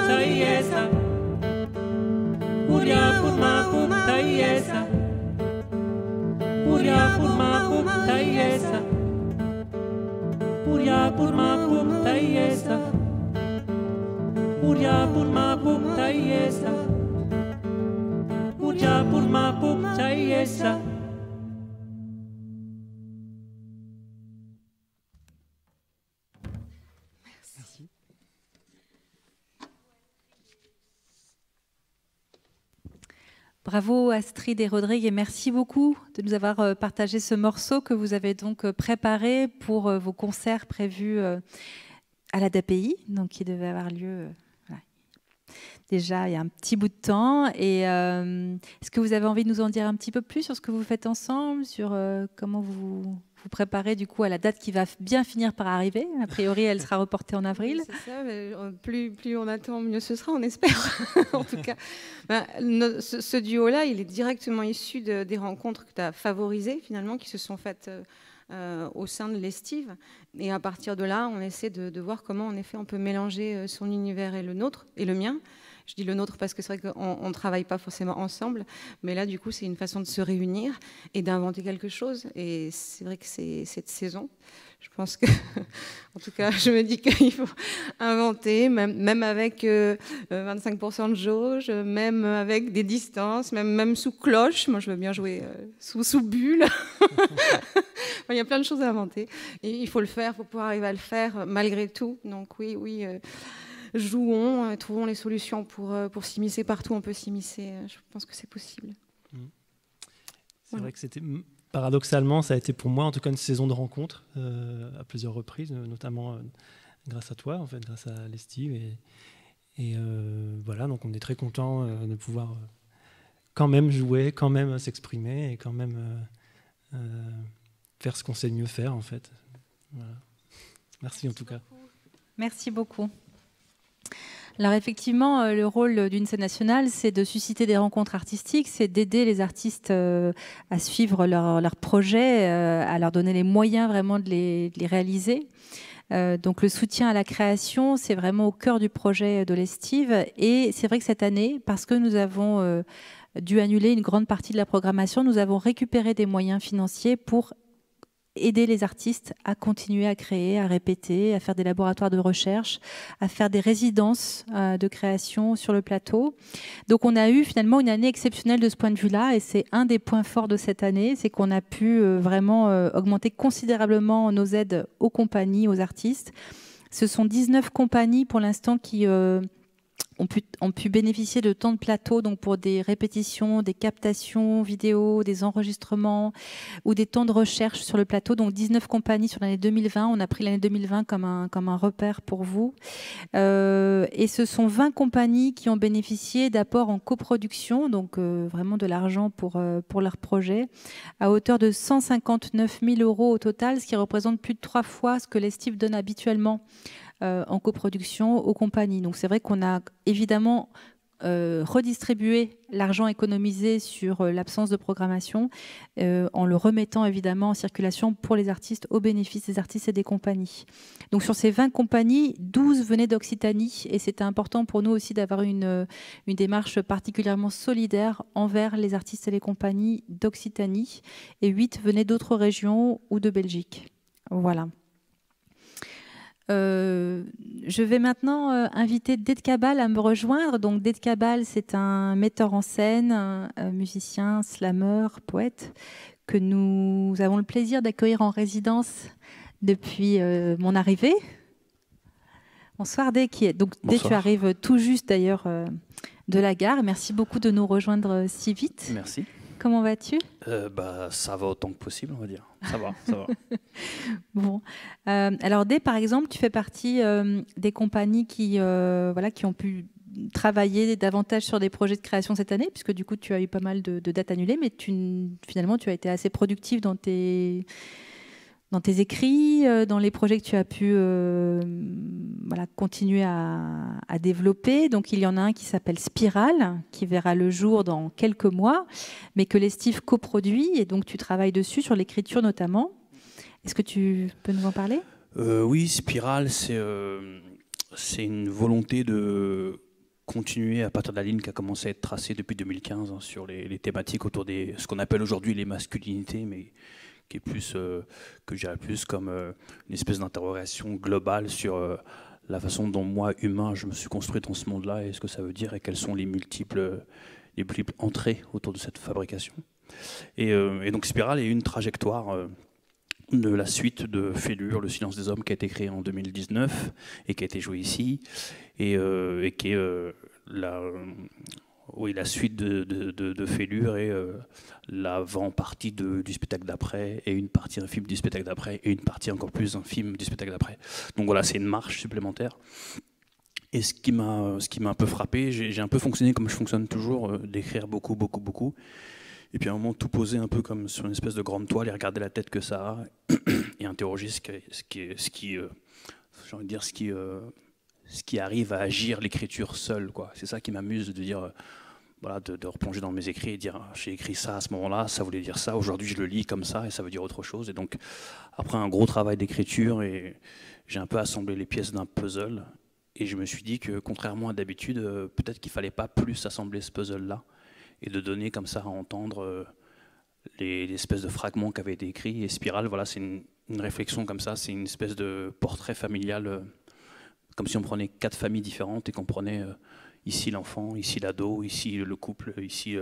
Speaker 6: taiesa. Uria purma pum taiesa. Uria purma pum taiesa. Uria purma pum taiesa. Uria purma pum taiesa. Uria purma pum taiesa.
Speaker 1: Bravo Astrid et Rodrigue et merci beaucoup de nous avoir partagé ce morceau que vous avez donc préparé pour vos concerts prévus à l'ADAPI, donc qui devait avoir lieu déjà il y a un petit bout de temps. Et est-ce que vous avez envie de nous en dire un petit peu plus sur ce que vous faites ensemble, sur comment vous vous préparez du coup à la date qui va bien finir par arriver? A priori, elle sera reportée en avril.
Speaker 7: Oui, c'est ça, mais plus on attend, mieux ce sera, on espère. En tout cas, ce duo-là, il est directement issu des rencontres que tu as favorisées, finalement, qui se sont faites au sein de l'Estive. Et à partir de là, on essaie de voir comment, en effet, on peut mélanger son univers et le nôtre, et le mien. Je dis le nôtre parce que c'est vrai qu'on ne travaille pas forcément ensemble, mais là, du coup, c'est une façon de se réunir et d'inventer quelque chose. Et c'est vrai que c'est cette saison. Je pense que, en tout cas, je me dis qu'il faut inventer, même avec 25% de jauge, même avec des distances, même sous cloche. Moi, je veux bien jouer sous bulle. Il y a plein de choses à inventer. Et il faut le faire, il faut pouvoir arriver à le faire malgré tout. Donc oui. Jouons, trouvons les solutions pour s'immiscer partout. On peut s'immiscer. Je pense que c'est possible.
Speaker 8: C'est vrai que c'était paradoxalement, ça a été pour moi en tout cas une saison de rencontres à plusieurs reprises, notamment grâce à toi, en fait, grâce à l'Estive. Et voilà, donc on est très content de pouvoir quand même jouer, quand même s'exprimer et quand même faire ce qu'on sait mieux faire en fait. Voilà. Merci en tout cas.
Speaker 1: Merci beaucoup. Alors effectivement, le rôle d'une scène nationale, c'est de susciter des rencontres artistiques, c'est d'aider les artistes à suivre leurs projets, à leur donner les moyens vraiment de les réaliser. Donc le soutien à la création, c'est vraiment au cœur du projet de l'Estive. Et c'est vrai que cette année, parce que nous avons dû annuler une grande partie de la programmation, nous avons récupéré des moyens financiers pour aider les artistes à continuer à créer, à répéter, à faire des laboratoires de recherche, à faire des résidences de création sur le plateau. Donc on a eu finalement une année exceptionnelle de ce point de vue-là, et c'est un des points forts de cette année, c'est qu'on a pu vraiment augmenter considérablement nos aides aux compagnies, aux artistes. Ce sont 19 compagnies pour l'instant qui ont pu bénéficier de temps de plateau, donc pour des répétitions, des captations vidéo, des enregistrements ou des temps de recherche sur le plateau. Donc 19 compagnies sur l'année 2020. On a pris l'année 2020 comme un repère pour vous. Et ce sont 20 compagnies qui ont bénéficié d'apports en coproduction, donc vraiment de l'argent pour leur projet, à hauteur de 159 000 € au total, ce qui représente plus de 3 fois ce que l'Estive donne habituellement en coproduction aux compagnies. Donc c'est vrai qu'on a évidemment redistribué l'argent économisé sur l'absence de programmation en le remettant évidemment en circulation pour les artistes, au bénéfice des artistes et des compagnies. Donc sur ces 20 compagnies, 12 venaient d'Occitanie, et c'était important pour nous aussi d'avoir une démarche particulièrement solidaire envers les artistes et les compagnies d'Occitanie, et 8 venaient d'autres régions ou de Belgique. Voilà. Je vais maintenant inviter Det Cabal à me rejoindre. Donc Det Cabal, c'est un metteur en scène, un musicien, slammer, poète, que nous avons le plaisir d'accueillir en résidence depuis mon arrivée. Bonsoir Det. Det, tu arrives tout juste d'ailleurs de la gare. Merci beaucoup de nous rejoindre si vite.
Speaker 9: Merci.
Speaker 1: Comment vas-tu ?
Speaker 9: Ça va autant que possible, on va dire. Ça va, ça va.
Speaker 1: Bon. Alors, Dé, par exemple, tu fais partie des compagnies qui ont pu travailler davantage sur des projets de création cette année, puisque du coup, tu as eu pas mal de dates annulées, mais finalement, tu as été assez productif dans tes écrits, dans les projets que tu as pu continuer à développer. Donc, il y en a un qui s'appelle Spirale, qui verra le jour dans quelques mois, mais que l'Estive coproduit, et donc tu travailles dessus, sur l'écriture notamment. Est-ce que tu peux nous en parler ?
Speaker 9: Oui, Spirale, c'est une volonté de continuer à partir de la ligne qui a commencé à être tracée depuis 2015 hein, sur les thématiques autour des ce qu'on appelle aujourd'hui les masculinités, mais qui est plus que je dirais plus comme une espèce d'interrogation globale sur la façon dont moi, humain, je me suis construit dans ce monde-là et ce que ça veut dire et quelles sont les multiples entrées autour de cette fabrication. Et donc Spiral est une trajectoire de la suite de Fêlure, Le Silence des Hommes, qui a été créé en 2019 et qui a été joué ici, et qui est la suite de Fêlure et l'avant-partie du spectacle d'après, et une partie un film du spectacle d'après, et une partie encore plus un film du spectacle d'après. Donc voilà, c'est une marche supplémentaire. Et ce qui m'a un peu frappé, j'ai un peu fonctionné comme je fonctionne toujours, d'écrire beaucoup, et puis à un moment tout poser un peu comme sur une espèce de grande toile et regarder la tête que ça a et interroger ce qui arrive à agir l'écriture seule, quoi. C'est ça qui m'amuse de dire, voilà, de replonger dans mes écrits et dire j'ai écrit ça à ce moment-là, ça voulait dire ça, aujourd'hui je le lis comme ça et ça veut dire autre chose. Et donc après un gros travail d'écriture, et j'ai un peu assemblé les pièces d'un puzzle et je me suis dit que contrairement à d'habitude, peut-être qu'il fallait pas plus assembler ce puzzle-là et de donner comme ça à entendre les espèces de fragments qui avaient été écrits. Et Spiral, voilà, c'est une réflexion comme ça, c'est une espèce de portrait familial, comme si on prenait 4 familles différentes et qu'on prenait ici l'enfant, ici l'ado, ici le couple, ici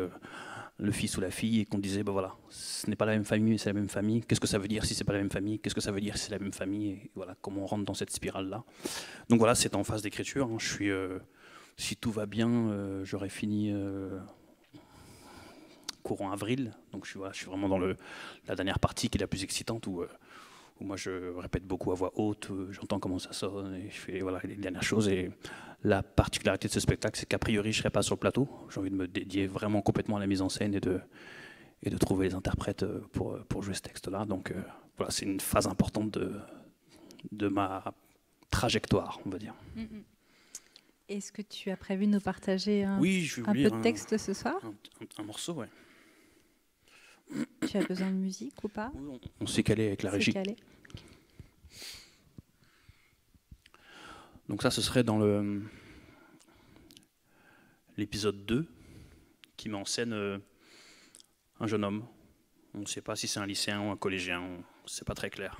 Speaker 9: le fils ou la fille, et qu'on disait, ben voilà, ce n'est pas la même famille, mais c'est la même famille. Qu'est-ce que ça veut dire si c'est pas la même famille? Qu'est-ce que ça veut dire si c'est la même famille? Et voilà, comment on rentre dans cette spirale-là. Donc voilà, c'est en phase d'écriture. Hein. Je suis, si tout va bien, j'aurai fini courant avril. Donc je suis vraiment dans la dernière partie qui est la plus excitante, où moi je répète beaucoup à voix haute, j'entends comment ça sonne, et je fais voilà, les dernières choses. Et la particularité de ce spectacle, c'est qu'a priori je ne serai pas sur le plateau. J'ai envie de me dédier vraiment complètement à la mise en scène et de trouver les interprètes pour jouer ce texte-là. Donc voilà, c'est une phase importante de ma trajectoire, on va dire.
Speaker 1: Est-ce que tu as prévu de nous partager un peu de texte ce soir?
Speaker 9: Un morceau, ouais.
Speaker 1: Tu as besoin de musique ou pas?
Speaker 9: On s'est calé avec la régie. Donc ça, ce serait dans l'épisode 2, qui met en scène un jeune homme. On ne sait pas si c'est un lycéen ou un collégien, c'est pas très clair.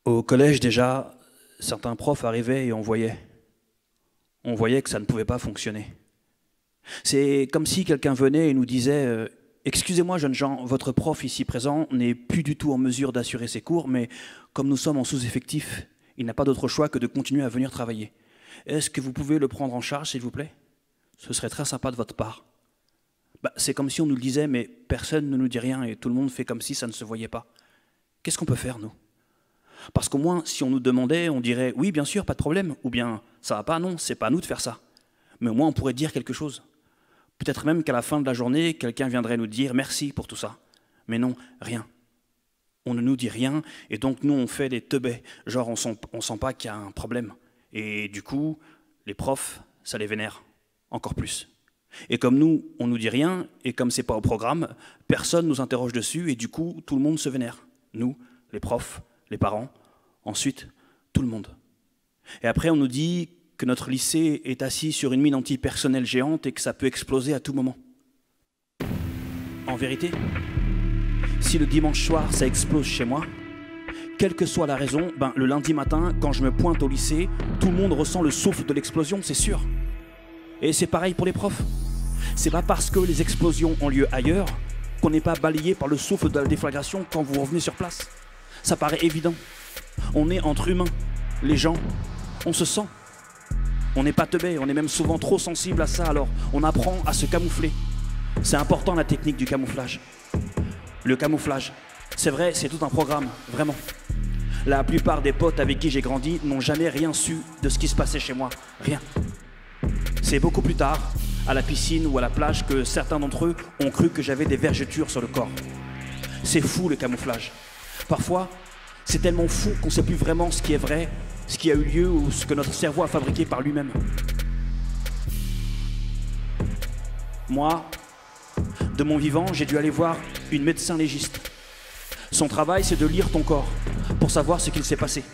Speaker 9: Au collège, déjà, certains profs arrivaient et on voyait que ça ne pouvait pas fonctionner. C'est comme si quelqu'un venait et nous disait « Excusez-moi, jeunes gens, votre prof ici présent n'est plus du tout en mesure d'assurer ses cours, mais comme nous sommes en sous-effectif, il n'a pas d'autre choix que de continuer à venir travailler. Est-ce que vous pouvez le prendre en charge, s'il vous plaît? Ce serait très sympa de votre part. » C'est comme si on nous le disait, mais personne ne nous dit rien et tout le monde fait comme si ça ne se voyait pas. Qu'est-ce qu'on peut faire, nous? Parce qu'au moins, si on nous demandait, on dirait « Oui, bien sûr, pas de problème » ou bien « Ça va pas, non, c'est pas à nous de faire ça. » Mais au moins, on pourrait dire quelque chose. Peut-être même qu'à la fin de la journée, quelqu'un viendrait nous dire « Merci pour tout ça ». Mais non, rien. On ne nous dit rien, et donc nous, on fait des teubés. Genre, on sent pas qu'il y a un problème. Et du coup, les profs, ça les vénère encore plus. Et comme nous, on nous dit rien, et comme c'est pas au programme, personne nous interroge dessus, et du coup, tout le monde se vénère. Nous, les profs, les parents, ensuite, tout le monde. Et après, on nous dit que notre lycée est assis sur une mine antipersonnelle géante et que ça peut exploser à tout moment. En vérité, si le dimanche soir, ça explose chez moi, quelle que soit la raison, le lundi matin, quand je me pointe au lycée, tout le monde ressent le souffle de l'explosion, c'est sûr. Et c'est pareil pour les profs. C'est pas parce que les explosions ont lieu ailleurs qu'on n'est pas balayé par le souffle de la déflagration quand vous revenez sur place. Ça paraît évident. On est entre humains. Les gens, on se sent. On n'est pas teubé, on est même souvent trop sensible à ça, alors on apprend à se camoufler. C'est important, la technique du camouflage. Le camouflage, c'est vrai, c'est tout un programme, vraiment. La plupart des potes avec qui j'ai grandi n'ont jamais rien su de ce qui se passait chez moi, rien. C'est beaucoup plus tard, à la piscine ou à la plage, que certains d'entre eux ont cru que j'avais des vergetures sur le corps. C'est fou, le camouflage. Parfois, c'est tellement fou qu'on ne sait plus vraiment ce qui est vrai, ce qui a eu lieu ou ce que notre cerveau a fabriqué par lui-même. Moi, de mon vivant, j'ai dû aller voir une médecin légiste. Son travail, c'est de lire ton corps pour savoir ce qu'il s'est passé.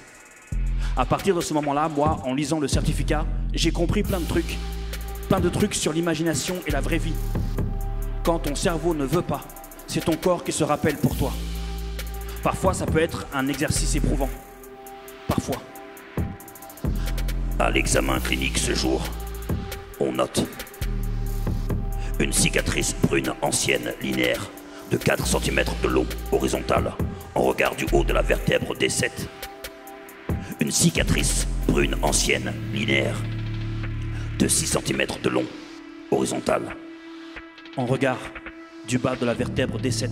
Speaker 9: À partir de ce moment-là, moi, en lisant le certificat, j'ai compris plein de trucs sur l'imagination et la vraie vie. Quand ton cerveau ne veut pas, c'est ton corps qui se rappelle pour toi. Parfois, ça peut être un exercice éprouvant. Parfois. À l'examen clinique ce jour, on note une cicatrice brune ancienne linéaire de 4 cm de long, horizontale, en regard du haut de la vertèbre D7. Une cicatrice brune ancienne linéaire de 6 cm de long, horizontale, en regard du bas de la vertèbre D7.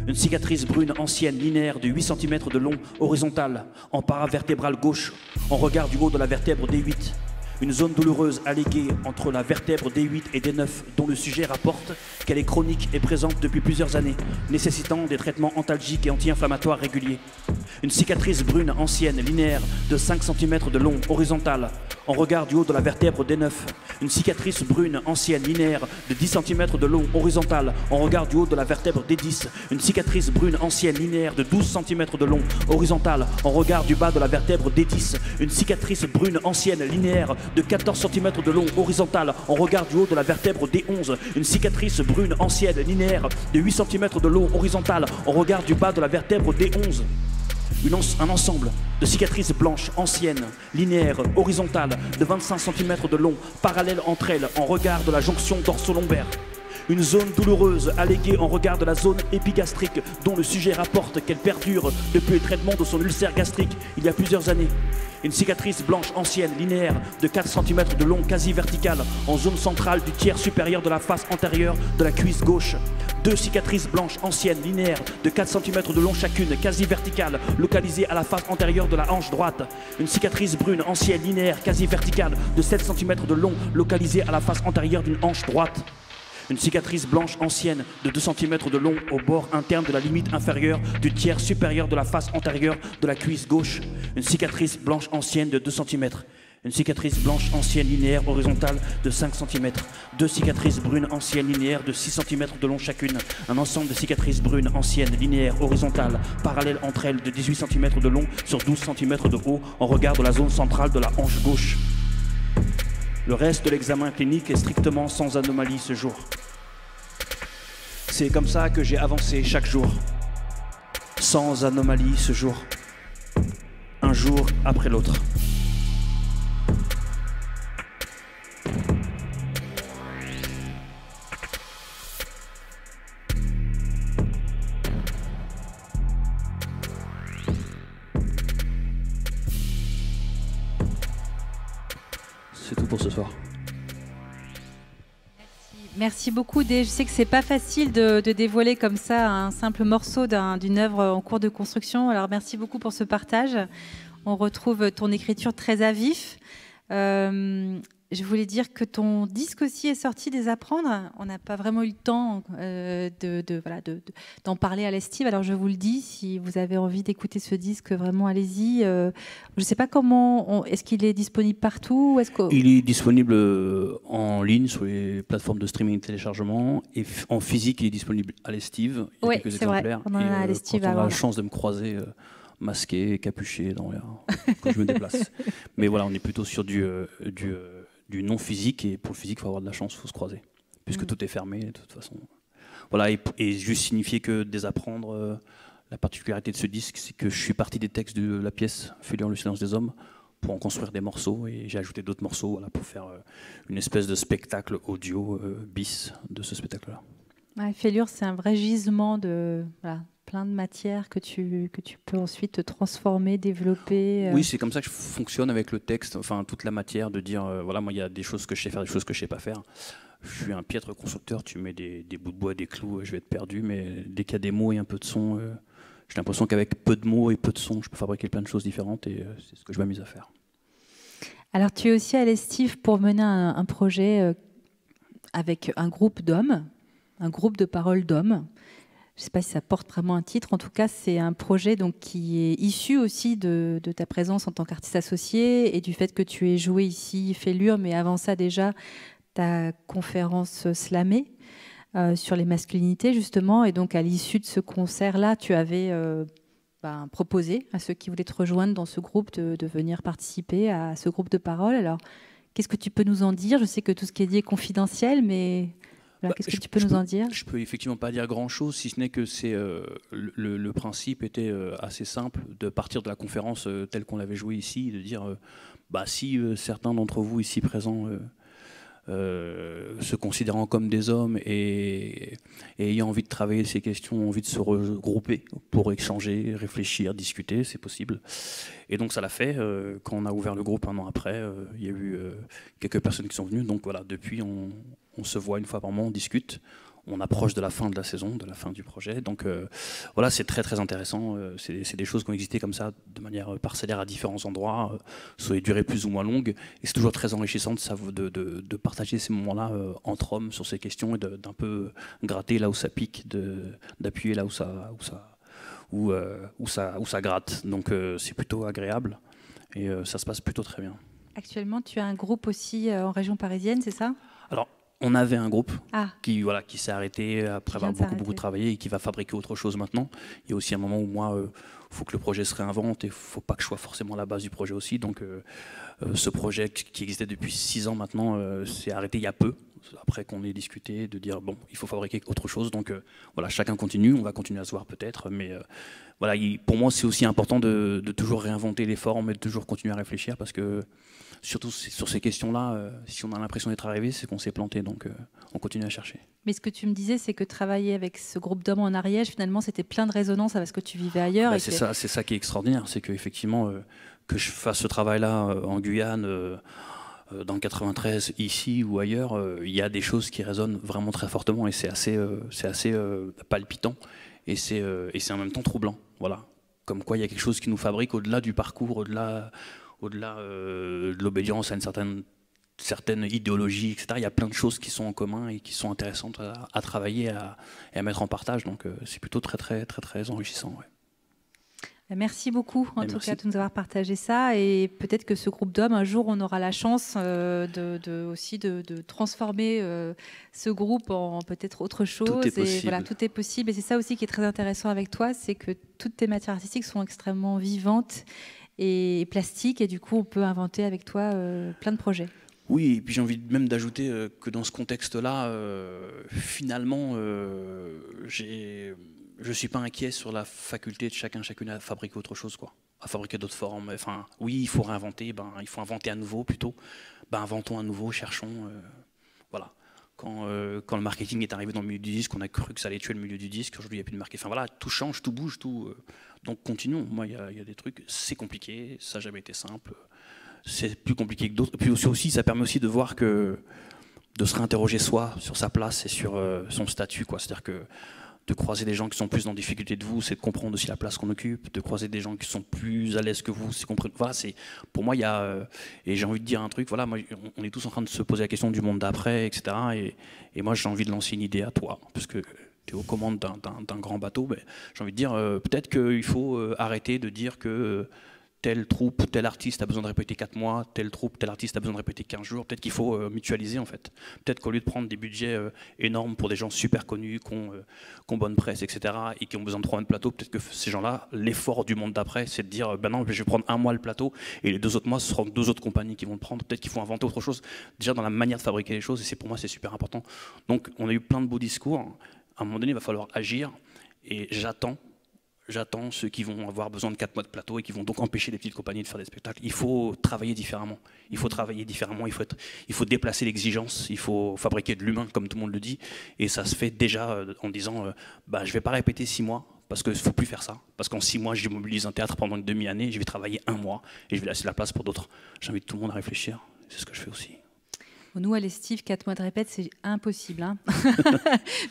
Speaker 9: Une cicatrice brune ancienne linéaire de 8 cm de long, horizontale, en paravertébrale gauche, en regard du haut de la vertèbre D8. Une zone douloureuse alléguée entre la vertèbre D8 et D9 dont le sujet rapporte qu'elle est chronique et présente depuis plusieurs années, nécessitant des traitements antalgiques et anti-inflammatoires réguliers. Une cicatrice brune ancienne linéaire de 5 cm de long, horizontale, en regard du haut de la vertèbre D9. Une cicatrice brune ancienne linéaire de 10 cm de long, horizontale, en regard du haut de la vertèbre D10. Une cicatrice brune ancienne linéaire de 12 cm de long, horizontale, en regard du bas de la vertèbre D10. Une cicatrice brune ancienne linéaire de 14 cm de long, horizontale, en regard du haut de la vertèbre D11. Une cicatrice brune ancienne linéaire de 8 cm de long, horizontale, en regard du bas de la vertèbre D11. Un ensemble de cicatrices blanches anciennes, linéaires, horizontales, de 25 cm de long, parallèles entre elles, en regard de la jonction dorso-lombaire. Une zone douloureuse alléguée en regard de la zone épigastrique dont le sujet rapporte qu'elle perdure depuis le traitement de son ulcère gastrique il y a plusieurs années. Une cicatrice blanche ancienne, linéaire, de 4 cm de long, quasi verticale, en zone centrale du tiers supérieur de la face antérieure de la cuisse gauche. 2 cicatrices blanches anciennes, linéaires, de 4 cm de long chacune, quasi verticale, localisées à la face antérieure de la hanche droite. Une cicatrice brune ancienne, linéaire, quasi verticale, de 7 cm de long, localisée à la face antérieure d'une hanche droite. Une cicatrice blanche ancienne de 2 cm de long au bord interne de la limite inférieure du tiers supérieur de la face antérieure de la cuisse gauche. Une cicatrice blanche ancienne de 2 cm. Une cicatrice blanche ancienne linéaire horizontale de 5 cm. 2 cicatrices brunes anciennes linéaires de 6 cm de long chacune. Un ensemble de cicatrices brunes anciennes linéaires horizontales, parallèles entre elles de 18 cm de long sur 12 cm de haut en regard de la zone centrale de la hanche gauche. Le reste de l'examen clinique est strictement sans anomalie ce jour. C'est comme ça que j'ai avancé chaque jour. Sans anomalie ce jour. Un jour après l'autre. C'est tout pour ce soir.
Speaker 1: Merci beaucoup. Je sais que c'est pas facile de dévoiler comme ça un simple morceau d'une œuvre en cours de construction. Alors merci beaucoup pour ce partage. On retrouve ton écriture très à vif. Je voulais dire que ton disque aussi est sorti des Apprendre. On n'a pas vraiment eu le temps d'en parler à l'Estive. Alors je vous le dis, si vous avez envie d'écouter ce disque, vraiment allez-y. Je ne sais pas comment. Est-ce qu'il est disponible partout?
Speaker 9: Il est disponible en ligne sur les plateformes de streaming et de téléchargement. Et en physique, il est disponible à l'Estive.
Speaker 1: Oui, c'est vrai. On en a à l'Estive.
Speaker 9: Quand on a la chance de me croiser masqué, capuché, quand je me déplace. Mais voilà, on est plutôt sur du non physique, et pour le physique, il faut avoir de la chance, il faut se croiser, puisque tout est fermé de toute façon. Voilà, et juste signifier que Désapprendre, la particularité de ce disque, c'est que je suis parti des textes de la pièce Fêlure, le silence des hommes, pour en construire des morceaux, et j'ai ajouté d'autres morceaux pour faire une espèce de spectacle audio bis de ce spectacle-là.
Speaker 1: Ouais, Fêlure, c'est un vrai gisement de plein de matières que tu peux ensuite transformer, développer.
Speaker 9: Oui, c'est comme ça que je fonctionne avec le texte, enfin toute la matière, de dire voilà, moi il y a des choses que je sais faire, des choses que je sais pas faire. Je suis un piètre constructeur, tu mets des bouts de bois, des clous, je vais être perdu, mais dès qu'il y a des mots et un peu de son, j'ai l'impression qu'avec peu de mots et peu de son, je peux fabriquer plein de choses différentes, et c'est ce que je m'amuse à faire.
Speaker 1: Alors tu es aussi à l'Estive pour mener un projet avec un groupe d'hommes, un groupe de paroles d'hommes. Je ne sais pas si ça porte vraiment un titre. En tout cas, c'est un projet donc, qui est issu aussi de ta présence en tant qu'artiste associé et du fait que tu aies joué ici Fêlure, mais avant ça déjà, ta conférence slamée sur les masculinités, justement. Et donc, à l'issue de ce concert-là, tu avais proposer à ceux qui voulaient te rejoindre dans ce groupe de venir participer à ce groupe de parole. Alors, qu'est-ce que tu peux nous en dire? Je sais que tout ce qui est dit est confidentiel, mais voilà, qu'est-ce que tu peux nous en dire?
Speaker 9: Je peux effectivement pas dire grand-chose, si ce n'est que c'est le principe était assez simple, de partir de la conférence telle qu'on l'avait jouée ici, de dire si certains d'entre vous ici présents se considérant comme des hommes et ayant envie de travailler ces questions, ont envie de se regrouper pour échanger, réfléchir, discuter, c'est possible. Et donc ça l'a fait. Quand on a ouvert le groupe un an après, il y a eu quelques personnes qui sont venues. Donc voilà, depuis on se voit une fois par mois, on discute. On approche de la fin de la saison, de la fin du projet. Donc voilà, c'est très très intéressant. C'est des choses qui ont existé comme ça, de manière parcellaire à différents endroits, sur des durées plus ou moins longues. Et c'est toujours très enrichissant de partager ces moments-là entre hommes sur ces questions et d'un peu gratter là où ça pique, d'appuyer là où ça gratte. Donc c'est plutôt agréable et ça se passe plutôt très bien.
Speaker 1: Actuellement, tu as un groupe aussi en région parisienne, c'est ça?
Speaker 9: Alors, on avait un groupe qui s'est arrêté après avoir beaucoup travaillé et qui va fabriquer autre chose maintenant. Il y a aussi un moment où moi, faut que le projet se réinvente et il ne faut pas que je sois forcément la base du projet aussi. Donc ce projet qui existait depuis 6 ans maintenant s'est arrêté il y a peu, après qu'on ait discuté de dire bon, il faut fabriquer autre chose. Donc voilà, chacun continue, on va continuer à se voir peut-être, mais voilà, pour moi c'est aussi important de toujours réinventer les formes et de toujours continuer à réfléchir parce que surtout sur ces questions-là, si on a l'impression d'être arrivé, c'est qu'on s'est planté, donc on continue à chercher.
Speaker 1: Mais ce que tu me disais, c'est que travailler avec ce groupe d'hommes en Ariège, finalement, c'était plein de résonance avec ce que tu vivais ailleurs.
Speaker 9: C'est ça qui est extraordinaire, c'est qu'effectivement, que je fasse ce travail-là en Guyane, dans le 93, ici ou ailleurs, il y a des choses qui résonnent vraiment très fortement et c'est assez palpitant et c'est en même temps troublant. Voilà. Comme quoi, il y a quelque chose qui nous fabrique au-delà du parcours, au-delà de l'obédience à une certaine idéologie, etc. Il y a plein de choses qui sont en commun et qui sont intéressantes à travailler et à mettre en partage. Donc c'est plutôt très, très, très, très enrichissant. Ouais.
Speaker 1: Merci beaucoup, en tout cas, de nous avoir partagé ça. Et peut-être que ce groupe d'hommes, un jour, on aura la chance aussi de transformer ce groupe en peut-être autre chose.
Speaker 9: Tout est possible.
Speaker 1: Et voilà, tout est possible. Et c'est ça aussi qui est très intéressant avec toi, c'est que toutes tes matières artistiques sont extrêmement vivantes et plastiques. Et du coup, on peut inventer avec toi plein de projets.
Speaker 9: Oui, et puis j'ai envie même d'ajouter que dans ce contexte-là, finalement, je ne suis pas inquiet sur la faculté de chacune à fabriquer autre chose, quoi, à fabriquer d'autres formes. Enfin, oui, il faut réinventer, il faut inventer à nouveau plutôt. Inventons à nouveau, cherchons. Voilà. Quand le marketing est arrivé dans le milieu du disque, on a cru que ça allait tuer le milieu du disque. Aujourd'hui, il n'y a plus de marketing. Enfin voilà, tout change, tout bouge, tout. Donc continuons. Moi, il y a des trucs, c'est compliqué, ça n'a jamais été simple. C'est plus compliqué que d'autres. Et puis aussi, ça permet aussi de voir de se réinterroger soi sur sa place et sur son statut, quoi. C'est-à-dire que de croiser des gens qui sont plus en difficulté de vous, c'est de comprendre aussi la place qu'on occupe. De croiser des gens qui sont plus à l'aise que vous, c'est comprendre. Voilà, pour moi, il y a. Et j'ai envie de dire un truc. Voilà, moi, on est tous en train de se poser la question du monde d'après, etc. Et moi, j'ai envie de lancer une idée à toi, parce que tu es aux commandes d'un grand bateau. Mais j'ai envie de dire, peut-être qu'il faut arrêter de dire que telle troupe, tel artiste a besoin de répéter 4 mois, telle troupe, tel artiste a besoin de répéter 15 jours. Peut-être qu'il faut mutualiser, en fait. Peut-être qu'au lieu de prendre des budgets énormes pour des gens super connus, qui ont bonne presse, etc., et qui ont besoin de 3 mois de plateau, peut-être que ces gens-là, l'effort du monde d'après, c'est de dire, non, je vais prendre 1 mois le plateau, et les 2 autres mois, ce seront 2 autres compagnies qui vont le prendre. Peut-être qu'il faut inventer autre chose, déjà dans la manière de fabriquer les choses, et pour moi, c'est super important. Donc, on a eu plein de beaux discours. À un moment donné, il va falloir agir, et j'attends ceux qui vont avoir besoin de 4 mois de plateau et qui vont donc empêcher les petites compagnies de faire des spectacles. Il faut travailler différemment. Il faut déplacer l'exigence. Il faut fabriquer de l'humain, comme tout le monde le dit. Et ça se fait déjà en disant je ne vais pas répéter 6 mois parce qu'il ne faut plus faire ça. Parce qu'en 6 mois, je mobilise un théâtre pendant une demi-année. Je vais travailler 1 mois et je vais laisser la place pour d'autres. J'invite tout le monde à réfléchir. C'est ce que je fais aussi.
Speaker 1: Nous, à l'Estive, 4 mois de répète, c'est impossible. Hein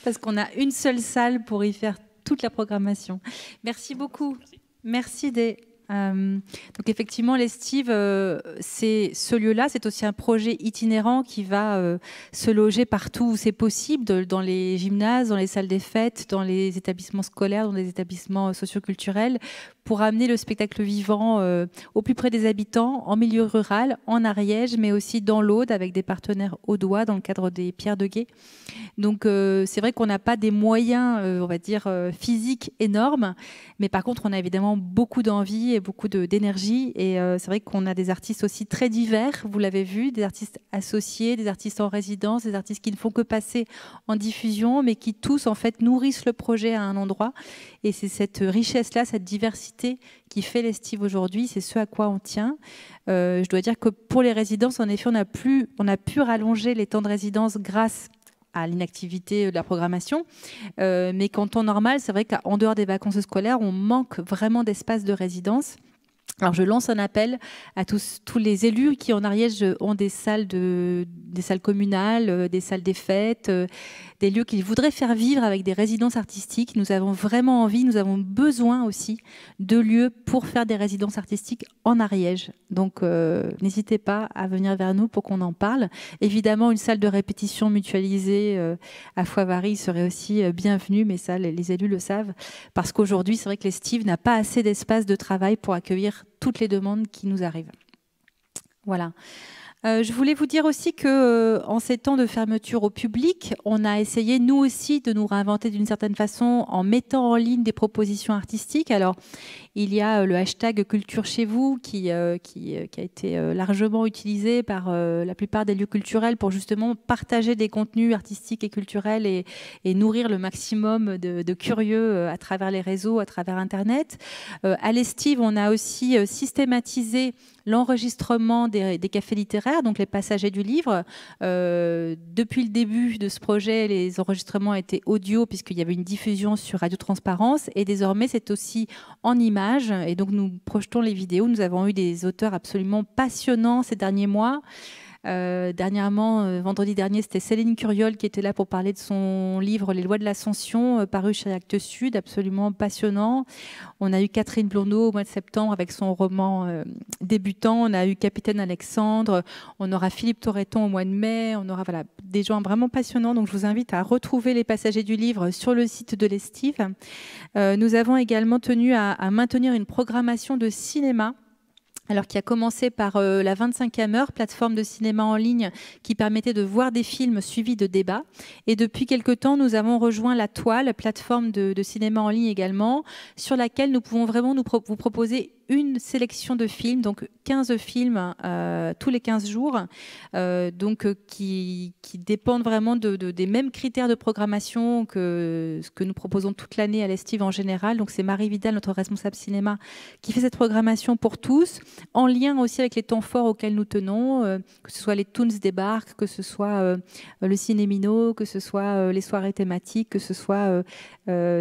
Speaker 1: parce qu'on a une seule salle pour y faire toute la programmation. Merci beaucoup. Merci. Donc effectivement, l'Estive, c'est ce lieu-là, c'est aussi un projet itinérant qui va se loger partout où c'est possible, dans les gymnases, dans les salles des fêtes, dans les établissements scolaires, dans les établissements socioculturels, pour amener le spectacle vivant au plus près des habitants, en milieu rural, en Ariège, mais aussi dans l'Aude, avec des partenaires audois dans le cadre des Pierres de Gué. Donc c'est vrai qu'on n'a pas des moyens, on va dire, physiques énormes, mais par contre on a évidemment beaucoup d'envie et beaucoup d'énergie, et c'est vrai qu'on a des artistes aussi très divers, vous l'avez vu, des artistes associés, des artistes en résidence, des artistes qui ne font que passer en diffusion, mais qui tous en fait nourrissent le projet à un endroit, et c'est cette richesse-là, cette diversité qui fait l'Estive aujourd'hui, c'est ce à quoi on tient. Je dois dire que pour les résidences, en effet, on a pu rallonger les temps de résidence grâce à l'inactivité de la programmation. Mais qu'en temps normal, c'est vrai qu'en dehors des vacances scolaires, on manque vraiment d'espace de résidence. Alors je lance un appel à tous les élus qui en Ariège ont des salles communales, des salles des fêtes, des lieux qu'ils voudraient faire vivre avec des résidences artistiques. Nous avons vraiment envie, nous avons besoin aussi de lieux pour faire des résidences artistiques en Ariège. Donc n'hésitez pas à venir vers nous pour qu'on en parle. Évidemment, une salle de répétition mutualisée à Foivary serait aussi bienvenue, mais ça, les élus le savent, parce qu'aujourd'hui, c'est vrai que l'Estive n'a pas assez d'espace de travail pour accueillir toutes les demandes qui nous arrivent. Voilà. Je voulais vous dire aussi qu'en ces temps de fermeture au public, on a essayé nous aussi de nous réinventer d'une certaine façon en mettant en ligne des propositions artistiques. Alors, il y a le hashtag Culture chez vous qui a été largement utilisé par la plupart des lieux culturels pour justement partager des contenus artistiques et culturels et nourrir le maximum de curieux à travers les réseaux, à travers Internet. À l'Estive, on a aussi systématisé l'enregistrement des cafés littéraires, donc les passagers du livre. Depuis le début de ce projet, les enregistrements étaient audio puisqu'il y avait une diffusion sur Radio Transparence, et désormais c'est aussi en images, et donc nous projetons les vidéos. Nous avons eu des auteurs absolument passionnants ces derniers mois. Dernièrement, vendredi dernier, c'était Céline Curiol qui était là pour parler de son livre Les lois de l'ascension, paru chez Actes Sud, absolument passionnant. On a eu Catherine Blondeau au mois de septembre avec son roman débutant. On a eu Capitaine Alexandre. On aura Philippe Torreton au mois de mai. On aura des gens vraiment passionnants. Donc je vous invite à retrouver les passagers du livre sur le site de l'Estive. Nous avons également tenu à maintenir une programmation de cinéma, alors qui a commencé par la 25e heure, plateforme de cinéma en ligne qui permettait de voir des films suivis de débats. Et depuis quelque temps, nous avons rejoint La Toile, plateforme de cinéma en ligne également, sur laquelle nous pouvons vraiment vous proposer une sélection de films, donc 15 films tous les 15 jours, qui dépendent vraiment des mêmes critères de programmation que ce que nous proposons toute l'année à l'Estive en général. Donc c'est Marie Vidal, notre responsable cinéma, qui fait cette programmation pour tous, en lien aussi avec les temps forts auxquels nous tenons, que ce soit les Toons débarquent, que ce soit le Cinémino, que ce soit les soirées thématiques, que ce soit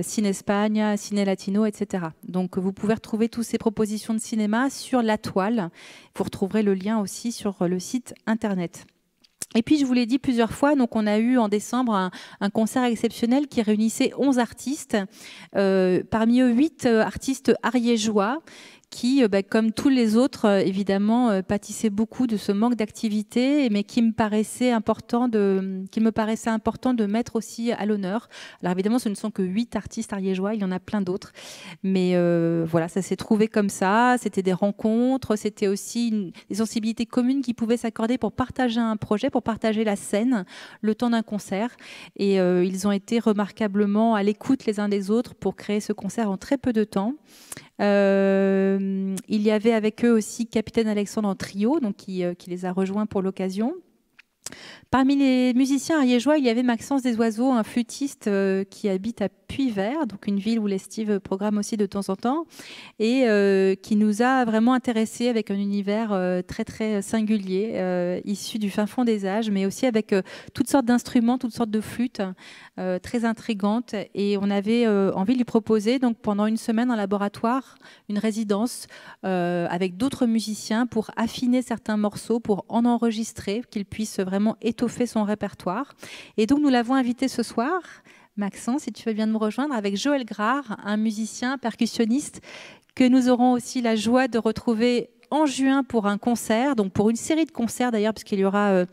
Speaker 1: Ciné Espagne, Ciné Latino, etc. Donc vous pouvez retrouver toutes ces propositions de cinéma sur La Toile. Vous retrouverez le lien aussi sur le site internet. Et puis, je vous l'ai dit plusieurs fois, donc on a eu en décembre un concert exceptionnel qui réunissait 11 artistes, parmi eux 8 artistes ariégeois, qui, comme tous les autres, évidemment, pâtissaient beaucoup de ce manque d'activité, mais qui me paraissait important de mettre aussi à l'honneur. Alors évidemment, ce ne sont que 8 artistes ariégeois, il y en a plein d'autres, mais voilà, ça s'est trouvé comme ça. C'était des rencontres, c'était aussi des sensibilités communes qui pouvaient s'accorder pour partager un projet, pour partager la scène, le temps d'un concert. Et ils ont été remarquablement à l'écoute les uns des autres pour créer ce concert en très peu de temps. Il y avait avec eux aussi Capitaine Alexandre en trio, donc qui les a rejoints pour l'occasion. Parmi les musiciens ariégeois, il y avait Maxence Desoiseaux, un flûtiste qui habite à Puyvert, donc une ville où l'Estive programme aussi de temps en temps, et qui nous a vraiment intéressés avec un univers très très singulier, issu du fin fond des âges, mais aussi avec toutes sortes d'instruments, toutes sortes de flûtes très intrigantes. Et on avait envie de lui proposer, donc pendant une semaine en laboratoire, une résidence avec d'autres musiciens pour affiner certains morceaux, pour en enregistrer, qu'il puisse vraiment étoffer son répertoire. Et donc nous l'avons invité ce soir, Maxence, si tu veux bien nous rejoindre, avec Joël Grard, un musicien percussionniste que nous aurons aussi la joie de retrouver en juin pour un concert, donc pour une série de concerts d'ailleurs, puisqu'il y aura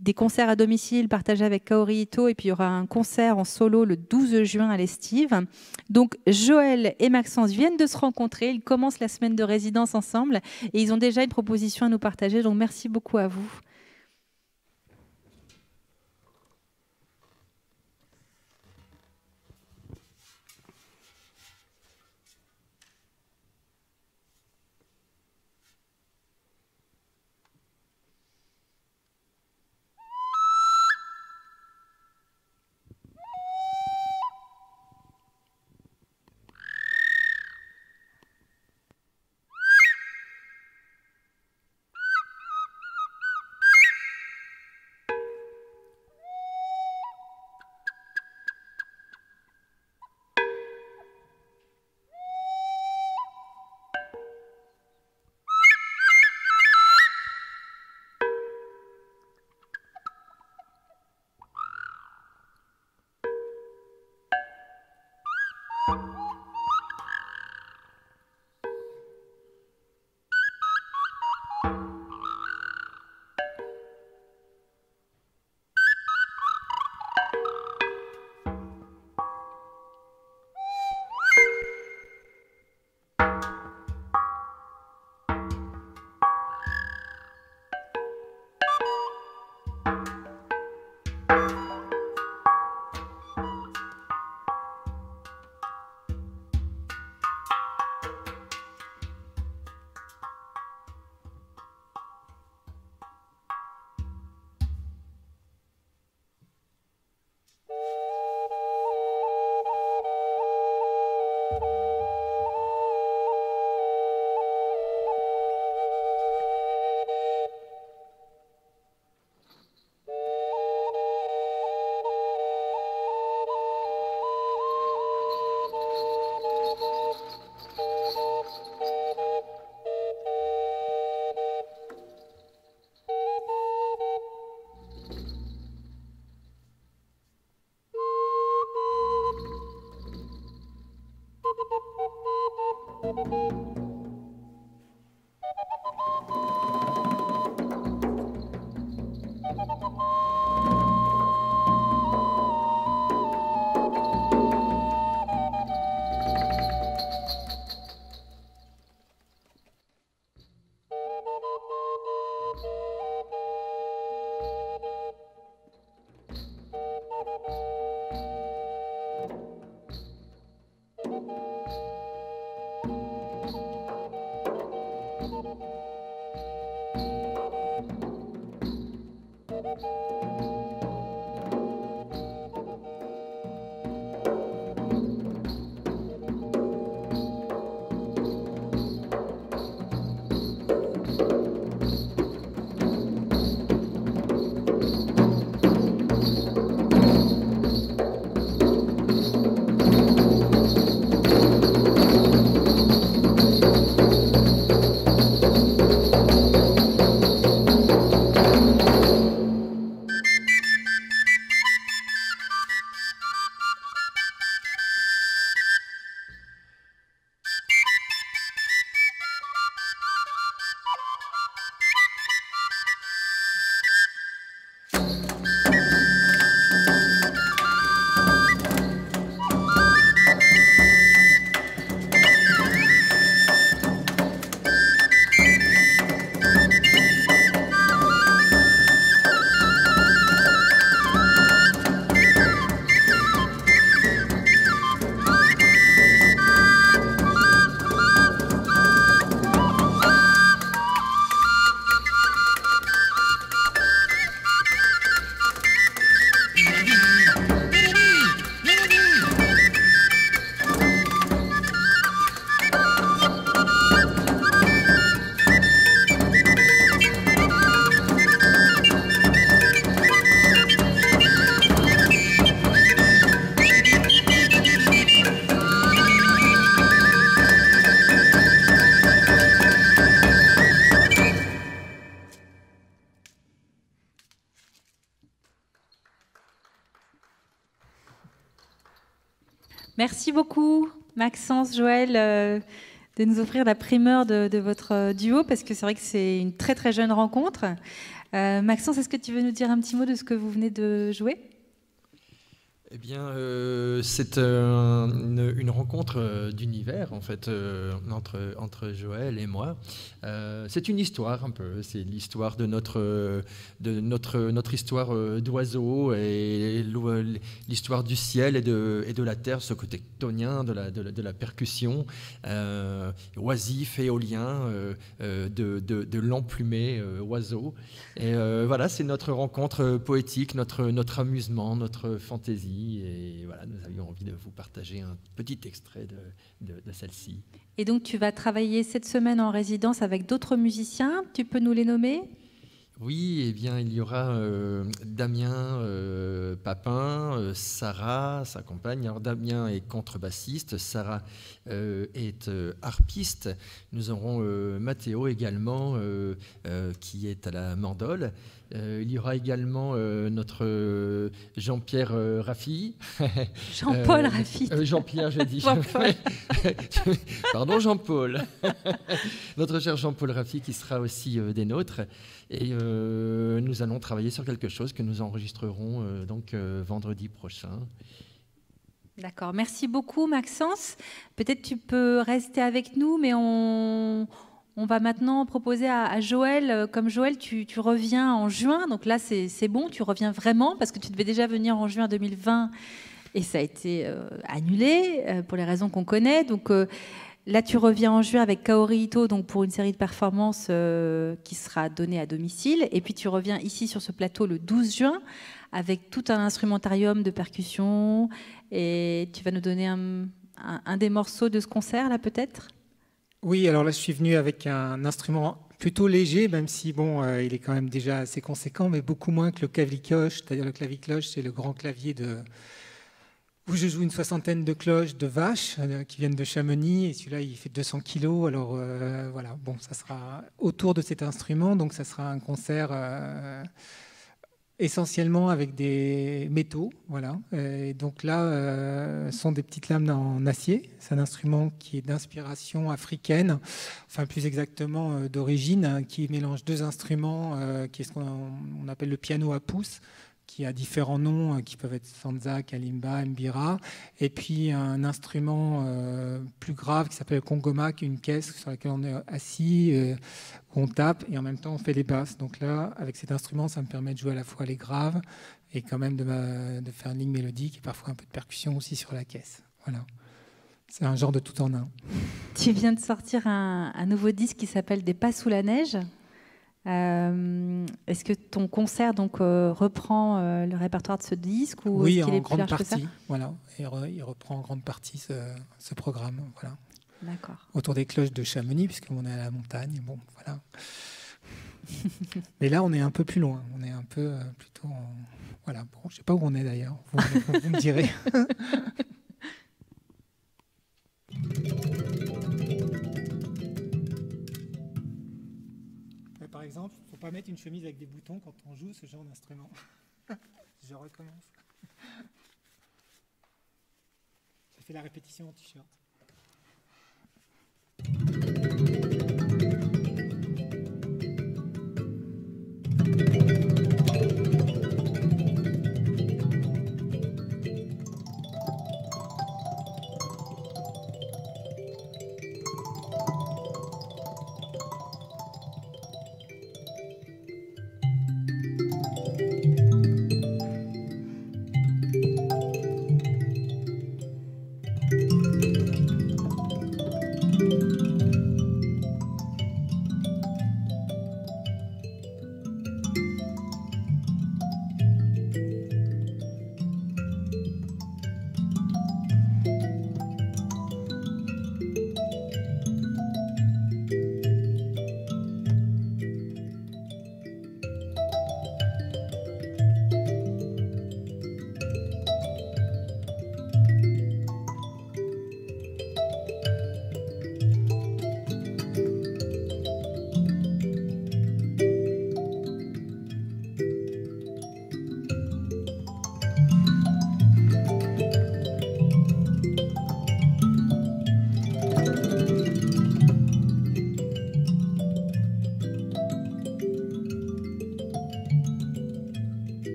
Speaker 1: des concerts à domicile partagés avec Kaori Ito, et puis il y aura un concert en solo le 12 juin à l'Estive. Donc Joël et Maxence viennent de se rencontrer, ils commencent la semaine de résidence ensemble et ils ont déjà une proposition à nous partager, donc merci beaucoup à vous. Merci beaucoup, Maxence, Joël, de nous offrir la primeur de votre duo, parce que c'est vrai que c'est une très très jeune rencontre. Maxence, est-ce que tu veux nous dire un petit mot de ce que vous venez de jouer ?
Speaker 10: Eh bien, c'est une rencontre d'univers, en fait, entre Joël et moi. C'est une histoire, un peu. C'est l'histoire de notre histoire d'oiseau et l'histoire du ciel et de la terre, ce côté tonien de la percussion, oisif, éolien, de l'emplumé oiseau. Et voilà, c'est notre rencontre poétique, notre amusement, notre fantaisie. Et voilà, nous avions envie de vous partager un petit extrait de celle-ci.
Speaker 1: Et donc, tu vas travailler cette semaine en résidence avec d'autres musiciens. Tu peux nous les nommer ?
Speaker 10: Oui, eh bien, il y aura Damien Papin, Sarah, sa compagne. Alors, Damien est contrebassiste, Sarah est harpiste. Nous aurons Mathéo également, qui est à la mandole. Il y aura également notre Jean-Pierre Raffi.
Speaker 1: Jean-Paul Raffi.
Speaker 10: Jean-Pierre, j'ai dit.
Speaker 1: Jean-Paul.
Speaker 10: Pardon, Jean-Paul. Notre cher Jean-Paul Raffi qui sera aussi des nôtres. Et nous allons travailler sur quelque chose que nous enregistrerons donc vendredi prochain.
Speaker 1: D'accord. Merci beaucoup, Maxence. Peut-être tu peux rester avec nous, mais on va maintenant proposer à Joël, comme Joël, tu reviens en juin, donc là c'est bon, tu reviens vraiment, parce que tu devais déjà venir en juin 2020 et ça a été annulé pour les raisons qu'on connaît. Donc là tu reviens en juin avec Kaori Ito, donc pour une série de performances qui sera donnée à domicile, et puis tu reviens ici sur ce plateau le 12 juin avec tout un instrumentarium de percussion, et tu vas nous donner un des morceaux de ce concert là peut-être ?
Speaker 11: Oui, alors là, je suis venu avec un instrument plutôt léger, même si bon, il est quand même déjà assez conséquent, mais beaucoup moins que le clavicloche. C'est-à-dire le clavicloche, c'est le grand clavier où je joue une 60aine de cloches de vaches qui viennent de Chamonix, et celui-là, il fait 200 kilos. Alors voilà, bon, ça sera autour de cet instrument, donc ça sera un concert essentiellement avec des métaux, voilà. Et donc là, ce sont des petites lames en acier. C'est un instrument qui est d'inspiration africaine, enfin plus exactement d'origine, hein, qui mélange deux instruments, qui est ce qu'on appelle le piano à pouce, qui a différents noms, qui peuvent être sanza, kalimba, mbira, et puis un instrument plus grave qui s'appelle le kongoma, qui est une caisse sur laquelle on est assis, on tape, et en même temps on fait les basses. Donc là, avec cet instrument, ça me permet de jouer à la fois les graves, et quand même de faire une ligne mélodique, et parfois un peu de percussion aussi sur la caisse. Voilà. C'est un genre de tout en un.
Speaker 1: Tu viens de sortir un nouveau disque qui s'appelle Des pas sous la neige. Est-ce que ton concert donc reprend le répertoire de ce disque, ou
Speaker 11: oui,
Speaker 1: est-ce qu'il
Speaker 11: en
Speaker 1: est plus
Speaker 11: grande
Speaker 1: large que ça ?
Speaker 11: partie. Voilà, il reprend en grande partie ce programme. Voilà.
Speaker 1: D'accord.
Speaker 11: Autour des cloches de Chamonix, puisqu'on est à la montagne. Bon, voilà. Mais là, on est un peu plus loin. On est un peu plutôt. Voilà. Bon, je sais pas où on est d'ailleurs. Vous me direz. Par exemple, il ne faut pas mettre une chemise avec des boutons quand on joue ce genre d'instrument. Je recommence. J'ai fait la répétition en t-shirt.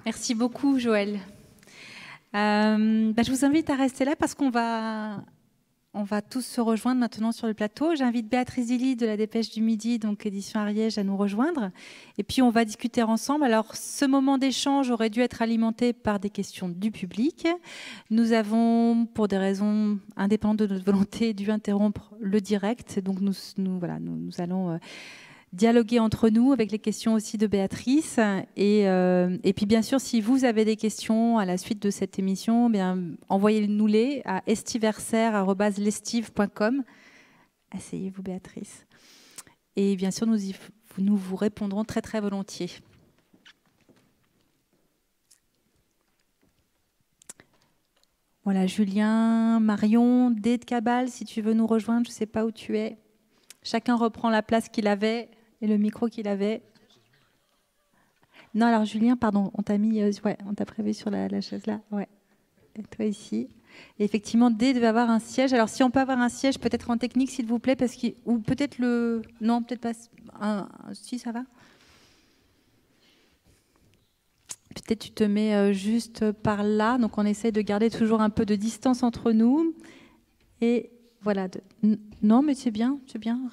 Speaker 1: Merci beaucoup, Joël. Je vous invite à rester là parce qu'on va tous se rejoindre maintenant sur le plateau. J'invite Béatrice Dilly de la Dépêche du Midi, donc édition Ariège, à nous rejoindre. Et puis, on va discuter ensemble. Alors, ce moment d'échange aurait dû être alimenté par des questions du public. Nous avons, pour des raisons indépendantes de notre volonté, dû interrompre le direct. Donc, nous allons dialoguer entre nous avec les questions aussi de Béatrice. Et puis, bien sûr, si vous avez des questions à la suite de cette émission, envoyez-nous-les à estiversaire@lestive.com. Asseyez-vous, Béatrice. Et bien sûr, nous vous répondrons très, très volontiers. Voilà, Julien, Marion, Dé de Cabal, si tu veux nous rejoindre, je ne sais pas où tu es. Chacun reprend la place qu'il avait et le micro qu'il avait. Non, alors Julien, pardon, on t'a prévu sur la chaise là. Ouais. Et toi ici. Et effectivement, D devait avoir un siège. Alors si on peut avoir un siège, peut-être en technique, s'il vous plaît, ou peut-être le. Non, peut-être pas. Si, ça va. Peut-être tu te mets juste par là. Donc on essaie de garder toujours un peu de distance entre nous. Et voilà. Non, mais c'est bien.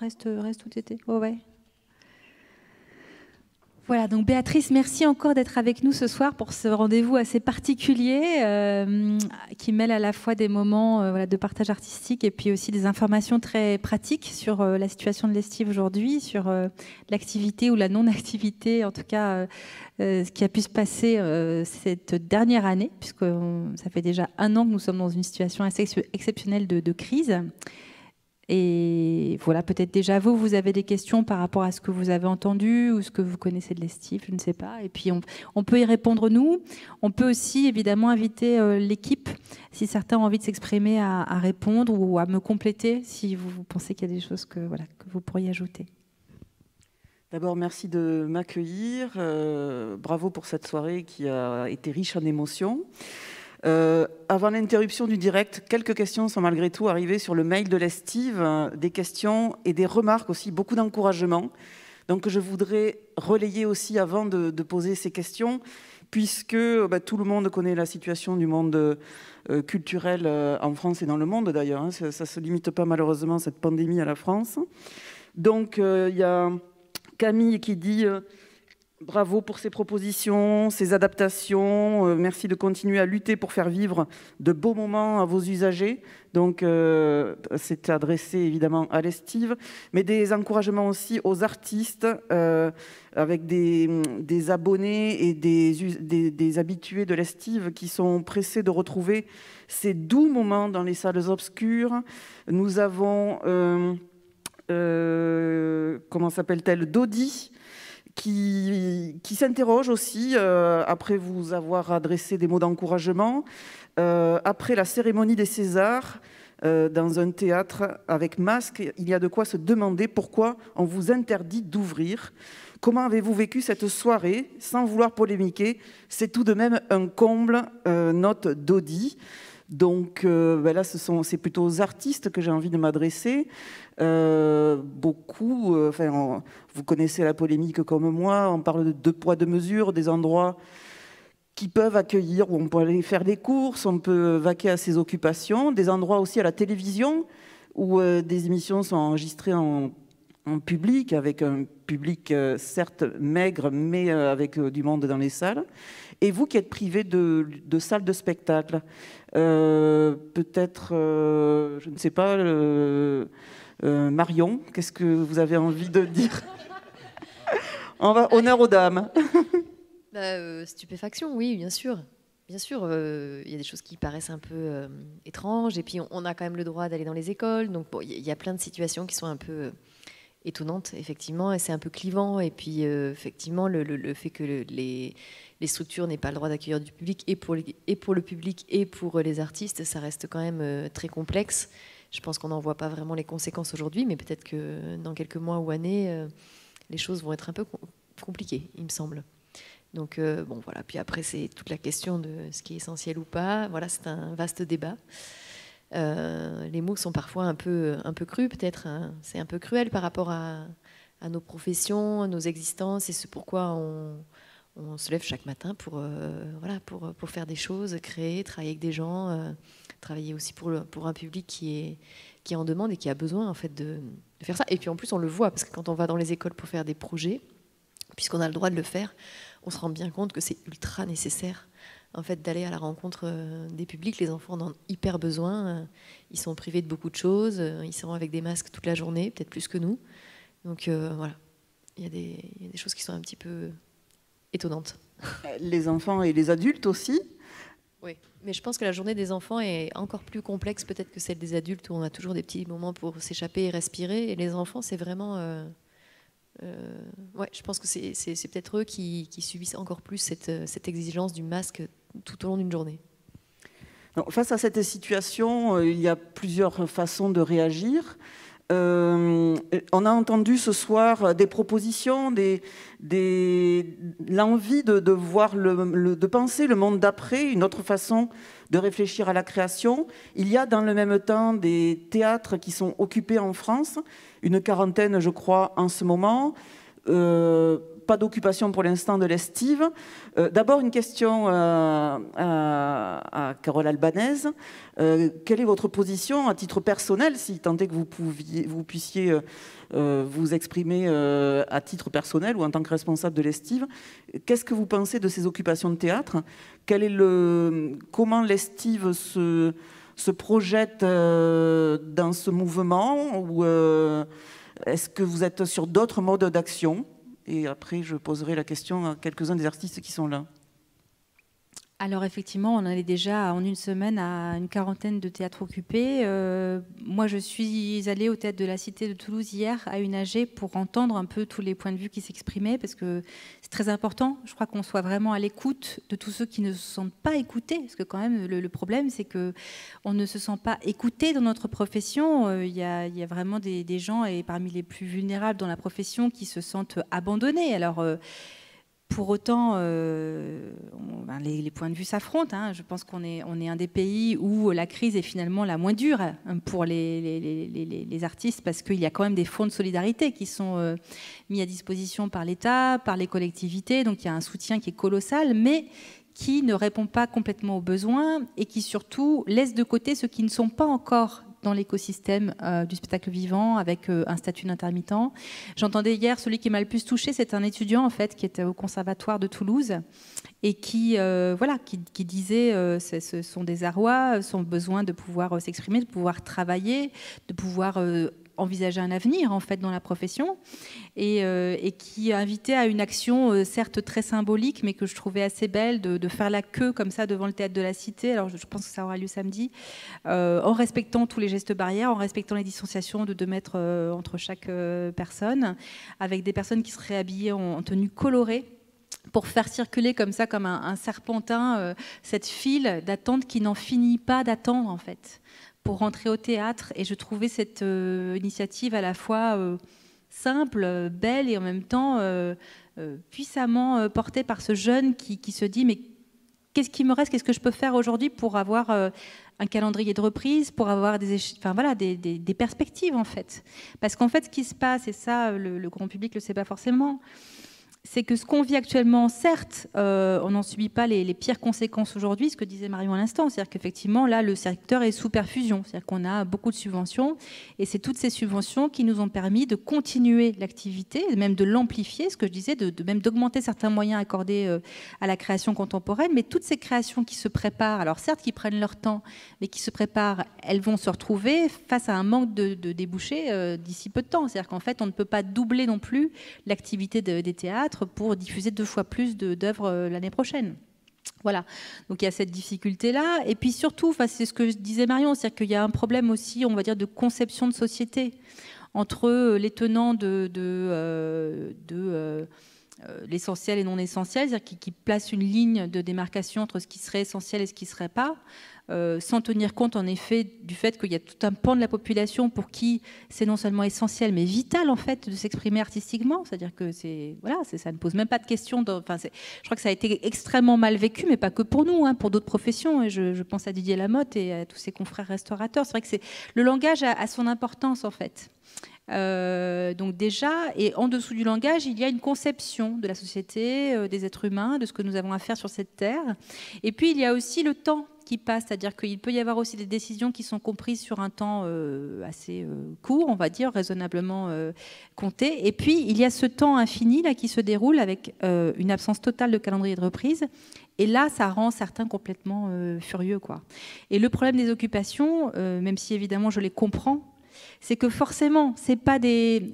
Speaker 1: Reste où tu étais. Oh, ouais. Voilà, donc Béatrice, merci encore d'être avec nous ce soir pour ce rendez-vous assez particulier qui mêle à la fois des moments de partage artistique et puis aussi des informations très pratiques sur la situation de l'Estive aujourd'hui, sur l'activité ou la non-activité, en tout cas ce qui a pu se passer cette dernière année, puisque ça fait déjà 1 an que nous sommes dans une situation assez exceptionnelle de crise. Et voilà, peut-être déjà vous avez des questions par rapport à ce que vous avez entendu ou ce que vous connaissez de l'Estive, je ne sais pas. Et puis on peut y répondre nous. On peut aussi évidemment inviter l'équipe, si certains ont envie de s'exprimer, à répondre ou à me compléter si vous pensez qu'il y a des choses que vous pourriez ajouter.
Speaker 12: D'abord, merci de m'accueillir. Bravo pour cette soirée qui a été riche en émotions. Avant l'interruption du direct, quelques questions sont malgré tout arrivées sur le mail de l'Estive, des questions et des remarques aussi, beaucoup d'encouragement. Donc je voudrais relayer aussi avant de poser ces questions, puisque tout le monde connaît la situation du monde culturel en France et dans le monde d'ailleurs. Hein. Ça ne se limite pas malheureusement cette pandémie à la France. Donc il y a Camille qui dit... Bravo pour ces propositions, ces adaptations. Merci de continuer à lutter pour faire vivre de beaux moments à vos usagers. Donc, c'est adressé évidemment à l'Estive, mais des encouragements aussi aux artistes avec des abonnés et des habitués de l'Estive qui sont pressés de retrouver ces doux moments dans les salles obscures. Nous avons, comment s'appelle-t-elle, Dodi, qui s'interroge aussi, après vous avoir adressé des mots d'encouragement, après la cérémonie des Césars, dans un théâtre avec masque, il y a de quoi se demander pourquoi on vous interdit d'ouvrir. Comment avez-vous vécu cette soirée? Sans vouloir polémiquer, c'est tout de même un comble, note Dodi. Donc là, c'est plutôt aux artistes que j'ai envie de m'adresser. Beaucoup, vous connaissez la polémique comme moi, on parle de 2 poids 2 mesures, des endroits qui peuvent accueillir, où on peut aller faire des courses, on peut vaquer à ses occupations, des endroits aussi à la télévision, où des émissions sont enregistrées en public, avec un public certes maigre, mais avec du monde dans les salles. Et vous qui êtes privés de salles de spectacle, peut-être, je ne sais pas, Marion, qu'est-ce que vous avez envie de dire? On va honneur aux dames.
Speaker 2: Stupéfaction, oui, bien sûr. Bien sûr, il y a des choses qui paraissent un peu étranges, et puis on a quand même le droit d'aller dans les écoles. Donc il y a plein de situations qui sont un peu étonnante, effectivement, et c'est un peu clivant. Et puis, effectivement, le fait que les structures n'aient pas le droit d'accueillir du public, et pour le public et pour les artistes, ça reste quand même très complexe. Je pense qu'on n'en voit pas vraiment les conséquences aujourd'hui, mais peut-être que dans quelques mois ou années, les choses vont être un peu compliquées, il me semble. Donc, bon, voilà. Puis après, c'est toute la question de ce qui est essentiel ou pas. Voilà, c'est un vaste débat. Les mots sont parfois un peu crus, peut-être. Hein. C'est un peu cruel par rapport à nos professions, à nos existences, et ce pourquoi on se lève chaque matin pour faire des choses, créer, travailler avec des gens, travailler aussi pour un public qui est en demande et qui a besoin en fait de faire ça. Et puis en plus on le voit, parce que quand on va dans les écoles pour faire des projets, puisqu'on a le droit de le faire, on se rend bien compte que c'est ultra nécessaire en fait d'aller à la rencontre des publics. Les enfants en ont hyper besoin, ils sont privés de beaucoup de choses, ils sont avec des masques toute la journée, peut-être plus que nous. Donc voilà, il y a des choses qui sont un petit peu étonnantes.
Speaker 12: Les enfants et les adultes aussi.
Speaker 2: Oui, mais je pense que la journée des enfants est encore plus complexe peut-être que celle des adultes, où on a toujours des petits moments pour s'échapper et respirer. Et les enfants, c'est vraiment... ouais, je pense que c'est peut-être eux qui subissent encore plus cette exigence du masque tout au long d'une journée.
Speaker 12: Donc, face à cette situation, il y a plusieurs façons de réagir. On a entendu ce soir des propositions, l'envie de voir, de penser le monde d'après, une autre façon de réfléchir à la création. Il y a dans le même temps des théâtres qui sont occupés en France, une quarantaine je crois en ce moment. Pas d'occupation pour l'instant de l'Estive. D'abord une question à Carole Albanese. Quelle est votre position à titre personnel, si tant est que vous puissiez vous exprimer à titre personnel ou en tant que responsable de l'Estive? Qu'est-ce que vous pensez de ces occupations de théâtre? Comment l'Estive se projette dans ce mouvement, ou est-ce que vous êtes sur d'autres modes d'action? Et après, je poserai la question à quelques-uns des artistes qui sont là.
Speaker 1: Alors effectivement, on allait déjà en une semaine à une quarantaine de théâtres occupés. Moi, je suis allée au théâtre de la Cité de Toulouse hier à UNAG pour entendre un peu tous les points de vue qui s'exprimaient, parce que c'est très important. Je crois qu'on soit vraiment à l'écoute de tous ceux qui ne se sentent pas écoutés, parce que quand même le problème, c'est que on ne se sent pas écouté dans notre profession. Il y a vraiment des gens, et parmi les plus vulnérables dans la profession, qui se sentent abandonnés. Alors pour autant, les points de vue s'affrontent. Hein. Je pense qu'on est un des pays où la crise est finalement la moins dure pour les artistes, parce qu'il y a quand même des fonds de solidarité qui sont mis à disposition par l'État, par les collectivités. Donc il y a un soutien qui est colossal, mais qui ne répond pas complètement aux besoins et qui surtout laisse de côté ceux qui ne sont pas encore dans l'écosystème du spectacle vivant, avec un statut d'intermittent. J'entendais hier, celui qui m'a le plus touché, c'est un étudiant en fait qui était au conservatoire de Toulouse et qui disait ce sont des désarrois, son besoin de pouvoir s'exprimer, de pouvoir travailler, de pouvoir envisager un avenir en fait dans la profession, et qui invitait à une action certes très symbolique, mais que je trouvais assez belle, de faire la queue comme ça devant le théâtre de la Cité. Alors je pense que ça aura lieu samedi, en respectant tous les gestes barrières, en respectant les distanciations de 2 mètres entre chaque personne, avec des personnes qui seraient habillées en tenue colorée, pour faire circuler comme ça, comme un serpentin, cette file d'attente qui n'en finit pas d'attendre en fait, pour rentrer au théâtre. Et je trouvais cette initiative à la fois simple, belle, et en même temps puissamment portée par ce jeune qui se dit mais qu'est-ce qui me reste, qu'est-ce que je peux faire aujourd'hui pour avoir un calendrier de reprise, pour avoir des perspectives en fait. Parce qu'en fait ce qui se passe, et ça le grand public ne le sait pas forcément, c'est que ce qu'on vit actuellement, certes, on n'en subit pas les pires conséquences aujourd'hui, ce que disait Marion à l'instant, c'est-à-dire qu'effectivement, là, le secteur est sous perfusion, c'est-à-dire qu'on a beaucoup de subventions, et c'est toutes ces subventions qui nous ont permis de continuer l'activité, même de l'amplifier, ce que je disais, même d'augmenter certains moyens accordés à la création contemporaine, mais toutes ces créations qui se préparent, alors certes, qui prennent leur temps, mais qui se préparent, elles vont se retrouver face à un manque de débouchés d'ici peu de temps, c'est-à-dire qu'en fait, on ne peut pas doubler non plus l'activité des théâtres pour diffuser 2 fois plus d'œuvres l'année prochaine. Voilà, donc il y a cette difficulté-là. Et puis surtout, c'est ce que disait Marion, c'est-à-dire qu'il y a un problème aussi, on va dire, de conception de société entre les tenants de l'essentiel et non essentiel, c'est-à-dire qui placent une ligne de démarcation entre ce qui serait essentiel et ce qui ne serait pas, sans tenir compte en effet du fait qu'il y a tout un pan de la population pour qui c'est non seulement essentiel mais vital en fait de s'exprimer artistiquement, c'est-à-dire que ça ne pose même pas de question. Je crois que ça a été extrêmement mal vécu, mais pas que pour nous, hein, pour d'autres professions, et je pense à Didier Lamotte et à tous ses confrères restaurateurs. C'est vrai que le langage a son importance en fait. Donc déjà, et en dessous du langage, il y a une conception de la société, des êtres humains, de ce que nous avons à faire sur cette terre. Et puis il y a aussi le temps qui passe, c'est-à-dire qu'il peut y avoir aussi des décisions qui sont comprises sur un temps assez court, on va dire, raisonnablement compté. Et puis il y a ce temps infini là qui se déroule avec une absence totale de calendrier de reprise. Et là, ça rend certains complètement furieux, quoi. Et le problème des occupations, même si évidemment je les comprends, c'est que forcément, c'est pas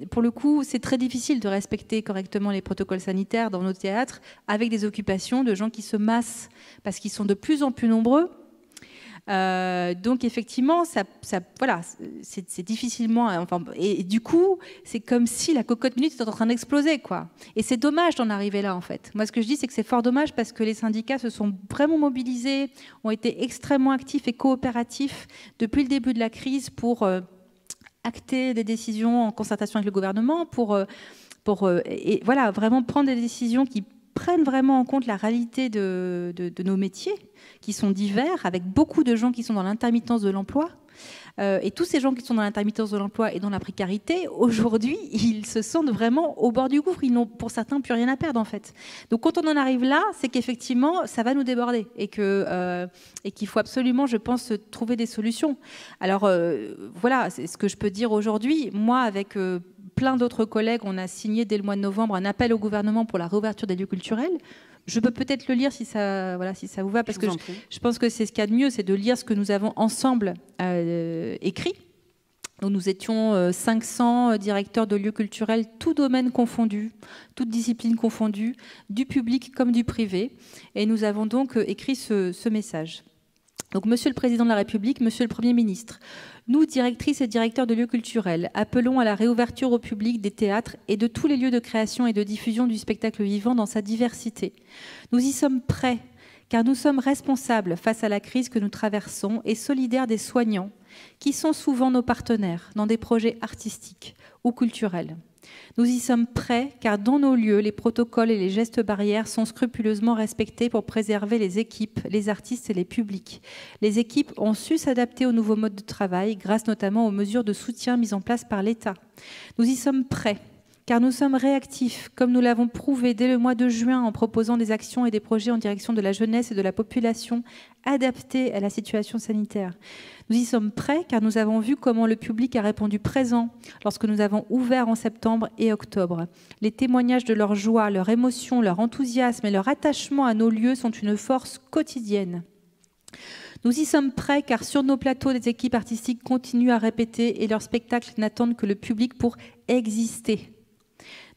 Speaker 1: pour le coup, c'est très difficile de respecter correctement les protocoles sanitaires dans nos théâtres avec des occupations de gens qui se massent parce qu'ils sont de plus en plus nombreux. Donc effectivement, voilà, c'est difficilement. Enfin, et du coup, c'est comme si la cocotte minute était en train d'exploser, quoi. Et c'est dommage d'en arriver là, en fait. Moi, ce que je dis, c'est que c'est fort dommage parce que les syndicats se sont vraiment mobilisés, ont été extrêmement actifs et coopératifs depuis le début de la crise pour acter des décisions en concertation avec le gouvernement, et voilà, vraiment prendre des décisions qui prennent vraiment en compte la réalité de nos métiers, qui sont divers, avec beaucoup de gens qui sont dans l'intermittence de l'emploi. Et tous ces gens qui sont dans l'intermittence de l'emploi et dans la précarité, aujourd'hui, ils se sentent vraiment au bord du gouffre. Ils n'ont, pour certains, plus rien à perdre, en fait. Donc, quand on en arrive là, c'est qu'effectivement, ça va nous déborder et qu'il faut absolument, je pense, trouver des solutions. Alors, voilà, c'est ce que je peux dire aujourd'hui. Moi, avec plein d'autres collègues, on a signé dès le mois de novembre un appel au gouvernement pour la réouverture des lieux culturels. Je peux peut-être le lire si ça vous va, parce que je pense que c'est ce qu'il y a de mieux, c'est de lire ce que nous avons ensemble écrit. Donc nous étions 500 directeurs de lieux culturels, tous domaines confondus, toutes disciplines confondues, du public comme du privé. Et nous avons donc écrit ce message. Donc, Monsieur le Président de la République, Monsieur le Premier ministre, nous, directrices et directeurs de lieux culturels, appelons à la réouverture au public des théâtres et de tous les lieux de création et de diffusion du spectacle vivant dans sa diversité. Nous y sommes prêts, car nous sommes responsables face à la crise que nous traversons et solidaires des soignants, qui sont souvent nos partenaires dans des projets artistiques ou culturels. Nous y sommes prêts, car dans nos lieux, les protocoles et les gestes barrières sont scrupuleusement respectés pour préserver les équipes, les artistes et les publics. Les équipes ont su s'adapter aux nouveaux modes de travail, grâce notamment aux mesures de soutien mises en place par l'État. Nous y sommes prêts, car nous sommes réactifs, comme nous l'avons prouvé dès le mois de juin en proposant des actions et des projets en direction de la jeunesse et de la population adaptés à la situation sanitaire. Nous y sommes prêts, car nous avons vu comment le public a répondu présent lorsque nous avons ouvert en septembre et octobre. Les témoignages de leur joie, leur émotion, leur enthousiasme et leur attachement à nos lieux sont une force quotidienne. Nous y sommes prêts, car sur nos plateaux, des équipes artistiques continuent à répéter et leurs spectacles n'attendent que le public pour exister.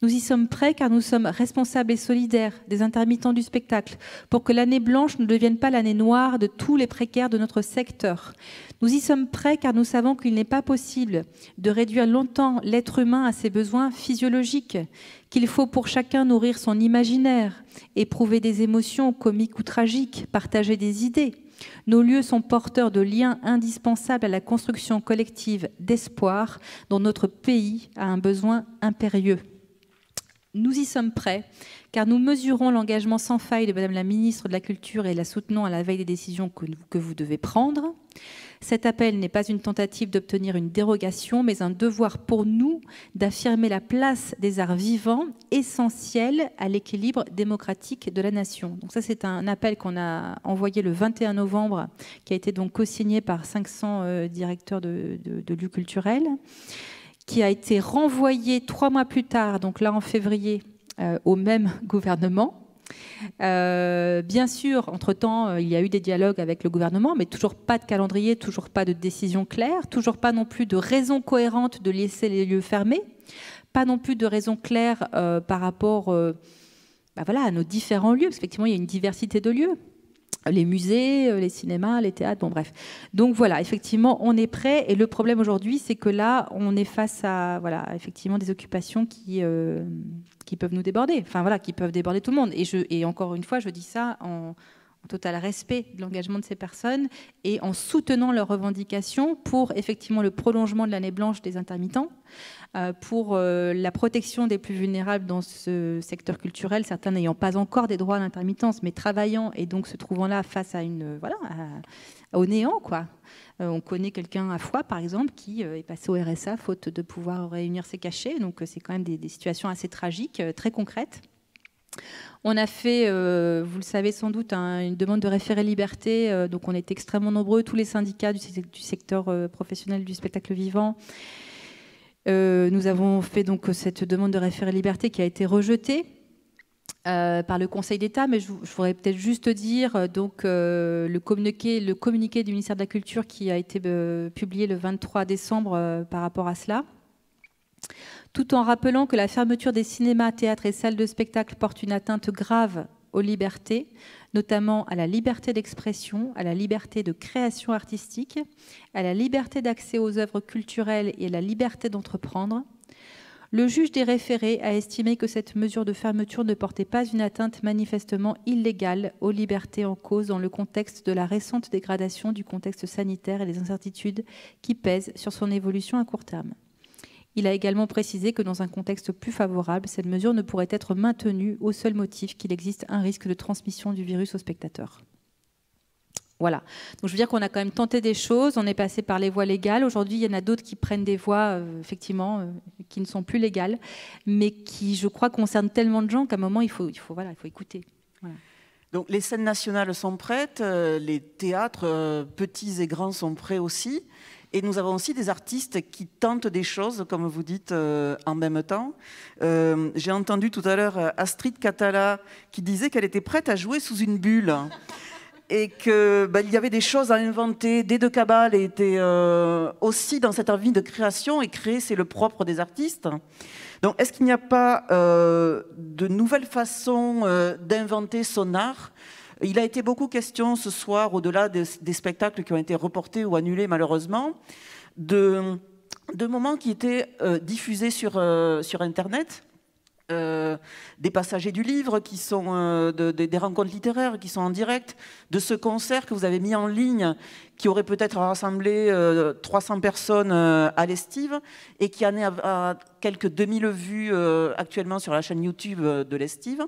Speaker 1: Nous y sommes prêts, car nous sommes responsables et solidaires des intermittents du spectacle, pour que l'année blanche ne devienne pas l'année noire de tous les précaires de notre secteur. Nous y sommes prêts, car nous savons qu'il n'est pas possible de réduire longtemps l'être humain à ses besoins physiologiques, qu'il faut pour chacun nourrir son imaginaire, éprouver des émotions comiques ou tragiques, partager des idées. Nos lieux sont porteurs de liens indispensables à la construction collective d'espoir dont notre pays a un besoin impérieux. Nous y sommes prêts, car nous mesurons l'engagement sans faille de Madame la Ministre de la Culture et la soutenons à la veille des décisions que vous devez prendre. Cet appel n'est pas une tentative d'obtenir une dérogation, mais un devoir pour nous d'affirmer la place des arts vivants, essentiels à l'équilibre démocratique de la nation. Donc ça, c'est un appel qu'on a envoyé le 21 novembre, qui a été donc co-signé par 500 directeurs de lieux culturels, qui a été renvoyé 3 mois plus tard, donc là en février, au même gouvernement. Bien sûr, entre-temps, il y a eu des dialogues avec le gouvernement, mais toujours pas de calendrier, toujours pas de décision claire, toujours pas non plus de raison cohérente de laisser les lieux fermés, pas non plus de raison claire par rapport à nos différents lieux, parce qu'effectivement, il y a une diversité de lieux. Les musées, les cinémas, les théâtres, bon bref. Donc voilà, effectivement, on est prêt. Et le problème aujourd'hui, c'est que là, on est face à effectivement des occupations qui peuvent nous déborder. Enfin voilà, qui peuvent déborder tout le monde. Et encore une fois, je dis ça en total respect de l'engagement de ces personnes et en soutenant leurs revendications pour effectivement le prolongement de l'année blanche des intermittents, pour la protection des plus vulnérables dans ce secteur culturel, certains n'ayant pas encore des droits à l'intermittence, mais travaillant et donc se trouvant là face à au néant, quoi. On connaît quelqu'un à Foix, par exemple, qui est passé au RSA faute de pouvoir réunir ses cachets. Donc c'est quand même des situations assez tragiques, très concrètes. On a fait, vous le savez sans doute, une demande de référé liberté. Donc on est extrêmement nombreux, tous les syndicats du secteur professionnel du spectacle vivant. Nous avons fait donc cette demande de référé liberté qui a été rejetée par le Conseil d'État, mais je voudrais peut-être juste dire donc le communiqué du ministère de la Culture qui a été publié le 23 décembre par rapport à cela, tout en rappelant que la fermeture des cinémas, théâtres et salles de spectacle porte une atteinte grave aux libertés, notamment à la liberté d'expression, à la liberté de création artistique, à la liberté d'accès aux œuvres culturelles et à la liberté d'entreprendre. Le juge des référés a estimé que cette mesure de fermeture ne portait pas une atteinte manifestement illégale aux libertés en cause dans le contexte de la récente dégradation du contexte sanitaire et des incertitudes qui pèsent sur son évolution à court terme. Il a également précisé que dans un contexte plus favorable, cette mesure ne pourrait être maintenue au seul motif qu'il existe un risque de transmission du virus aux spectateurs. Voilà. Donc je veux dire qu'on a quand même tenté des choses, on est passé par les voies légales. Aujourd'hui, il y en a d'autres qui prennent des voies, effectivement, qui ne sont plus légales, mais qui, je crois, concernent tellement de gens qu'à un moment, il faut écouter. Voilà.
Speaker 12: Donc les scènes nationales sont prêtes, les théâtres, petits et grands, sont prêts aussi. Et nous avons aussi des artistes qui tentent des choses, comme vous dites, en même temps. J'ai entendu tout à l'heure Astrid Catala qui disait qu'elle était prête à jouer sous une bulle. Et qu'il y avait des choses à inventer. Déde Cabal était aussi dans cette envie de création, et créer, c'est le propre des artistes. Donc, est-ce qu'il n'y a pas de nouvelles façons d'inventer son art ? Il a été beaucoup question ce soir, au-delà des spectacles qui ont été reportés ou annulés malheureusement, de moments qui étaient diffusés sur Internet. Des passagers du livre qui sont des rencontres littéraires qui sont en direct, de ce concert que vous avez mis en ligne qui aurait peut-être rassemblé 300 personnes à l'Estive et qui en est à quelques 2000 vues actuellement sur la chaîne YouTube de l'Estive.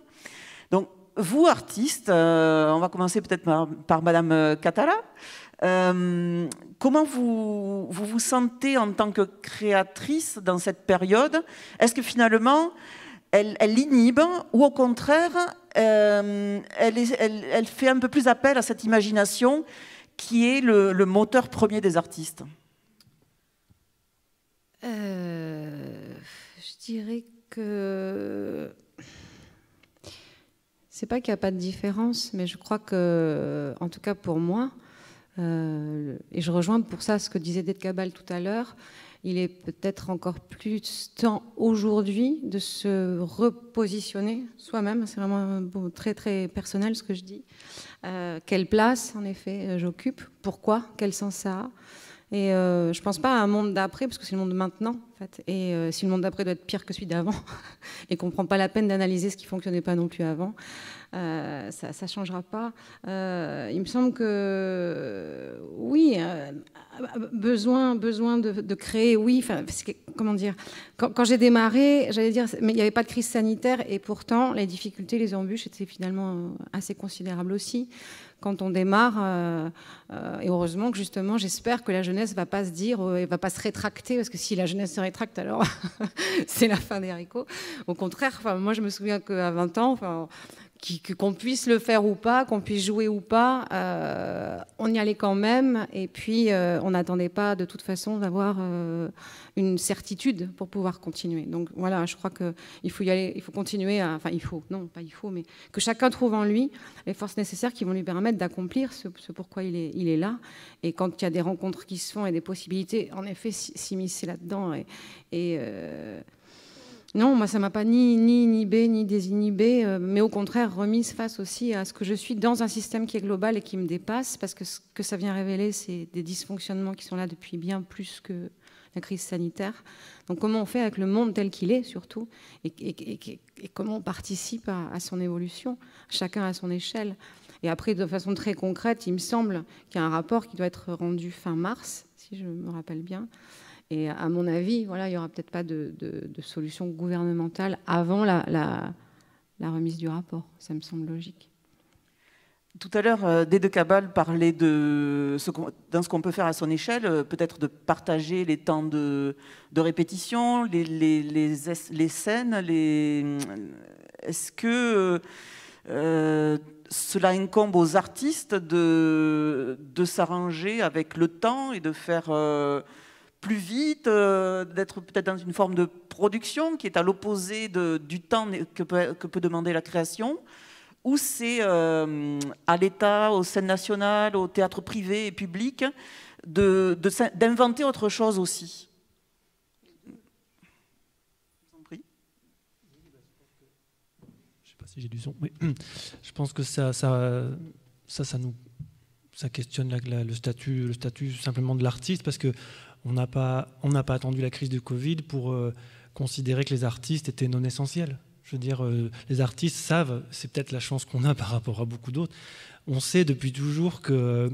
Speaker 12: Donc vous, artistes, on va commencer peut-être par Madame Catala. Comment vous sentez en tant que créatrice dans cette période? Est-ce que finalement elle inhibe, ou au contraire, elle fait un peu plus appel à cette imagination qui est le moteur premier des artistes?
Speaker 7: Je dirais que c'est pas qu'il n'y a pas de différence, mais je crois que, en tout cas pour moi, et je rejoins pour ça ce que disait Déde Cabal tout à l'heure, il est peut-être encore plus temps aujourd'hui de se repositionner soi-même. C'est vraiment très très personnel ce que je dis. Quelle place, en effet, j'occupe? Pourquoi? Quel sens ça a? Et je ne pense pas à un monde d'après, parce que c'est le monde de maintenant, en fait. Et si le monde d'après doit être pire que celui d'avant, et qu'on ne prend pas la peine d'analyser ce qui ne fonctionnait pas non plus avant, ça ne changera pas. Il me semble que, oui, besoin de créer, oui. Comment dire, quand j'ai démarré, j'allais dire, mais il n'y avait pas de crise sanitaire, et pourtant, les difficultés, les embûches étaient finalement assez considérables aussi. Quand on démarre, et heureusement que justement, j'espère que la jeunesse ne va pas se dire, ne va pas se rétracter, parce que si la jeunesse se rétracte, alors c'est la fin des haricots. Au contraire, moi je me souviens qu'à 20 ans, qu'on puisse le faire ou pas, qu'on puisse jouer ou pas, on y allait quand même, et puis on n'attendait pas de toute façon d'avoir une certitude pour pouvoir continuer. Donc voilà, je crois qu'il faut y aller, il faut continuer à, enfin il faut, non pas il faut, mais que chacun trouve en lui les forces nécessaires qui vont lui permettre d'accomplir ce pourquoi il est là. Et quand il y a des rencontres qui se font et des possibilités, en effet, s'immiscer là-dedans non, moi, ça ne m'a pas ni inhibé, ni désinhibé, mais au contraire, remise face aussi à ce que je suis dans un système qui est global et qui me dépasse, parce que ce que ça vient révéler, c'est des dysfonctionnements qui sont là depuis bien plus que la crise sanitaire. Donc, comment on fait avec le monde tel qu'il est, surtout, et comment on participe à son évolution, chacun à son échelle. Et après, de façon très concrète, il me semble qu'il y a un rapport qui doit être rendu fin mars, si je me rappelle bien. Et à mon avis, voilà, il n'y aura peut-être pas de solution gouvernementale avant la remise du rapport. Ça me semble logique.
Speaker 12: Tout à l'heure, Déde Cabal parlait dans ce qu'on peut faire à son échelle, peut-être de partager les temps de répétition, les scènes. Est-ce que cela incombe aux artistes de s'arranger avec le temps et de faire plus vite, d'être peut-être dans une forme de production qui est à l'opposé du temps que peut demander la création, ou c'est à l'État, aux scènes nationales, au théâtre privé et public d'inventer autre chose aussi?
Speaker 8: Je sais pas si j'ai du son. Oui. Je pense que ça questionne le statut simplement de l'artiste, parce que on n'a pas attendu la crise de Covid pour considérer que les artistes étaient non essentiels. Je veux dire, les artistes savent, c'est peut-être la chance qu'on a par rapport à beaucoup d'autres, on sait depuis toujours que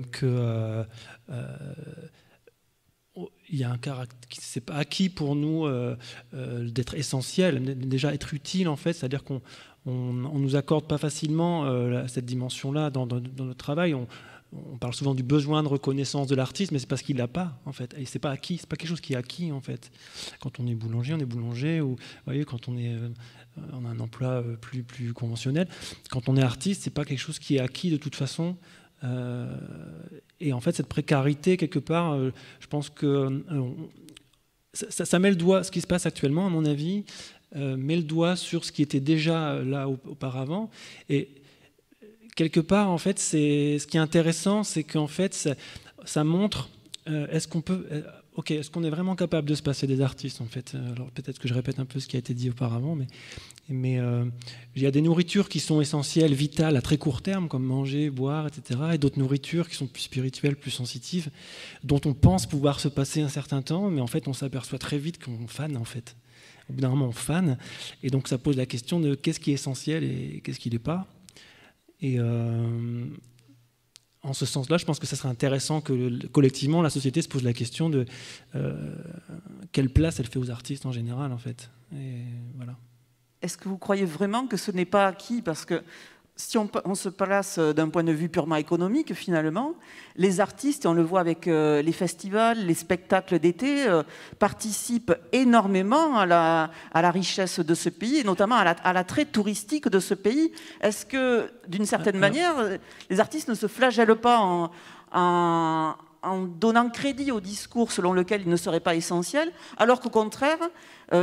Speaker 8: il y a un caractère, c'est pas acquis pour nous d'être essentiel, déjà être utile en fait, c'est-à-dire qu'on nous accorde pas facilement cette dimension-là dans notre travail. On parle souvent du besoin de reconnaissance de l'artiste, mais c'est parce qu'il l'a pas en fait. Et c'est pas acquis, c'est pas quelque chose qui est acquis en fait. Quand on est boulanger, ou vous voyez, quand on a un emploi plus conventionnel. Quand on est artiste, c'est pas quelque chose qui est acquis de toute façon. Et en fait, cette précarité quelque part, je pense que ça met le doigt. Ce qui se passe actuellement, à mon avis, met le doigt sur ce qui était déjà là auparavant. Et quelque part, en fait, ce qui est intéressant, c'est qu'en fait, ça montre est-ce qu'on est vraiment capable de se passer des artistes, en fait. Alors peut-être que je répète un peu ce qui a été dit auparavant, mais il y a des nourritures qui sont essentielles, vitales, à très court terme, comme manger, boire, etc., et d'autres nourritures qui sont plus spirituelles, plus sensitives, dont on pense pouvoir se passer un certain temps, mais en fait, on s'aperçoit très vite qu'on fane, en fait. Au bout d'un moment, on fane, et donc ça pose la question de qu'est-ce qui est essentiel et qu'est-ce qui n'est pas. Et en ce sens-là, je pense que ça serait intéressant que collectivement la société se pose la question de quelle place elle fait aux artistes en général, en fait. Et voilà.
Speaker 12: Est-ce que vous croyez vraiment que ce n'est pas acquis? Parce que si on se place d'un point de vue purement économique, finalement, les artistes, et on le voit avec les festivals, les spectacles d'été, participent énormément à la richesse de ce pays, et notamment à l'attrait touristique de ce pays. Est-ce que, d'une certaine manière, les artistes ne se flagellent pas en donnant crédit au discours selon lequel ils ne seraient pas essentiels, alors qu'au contraire,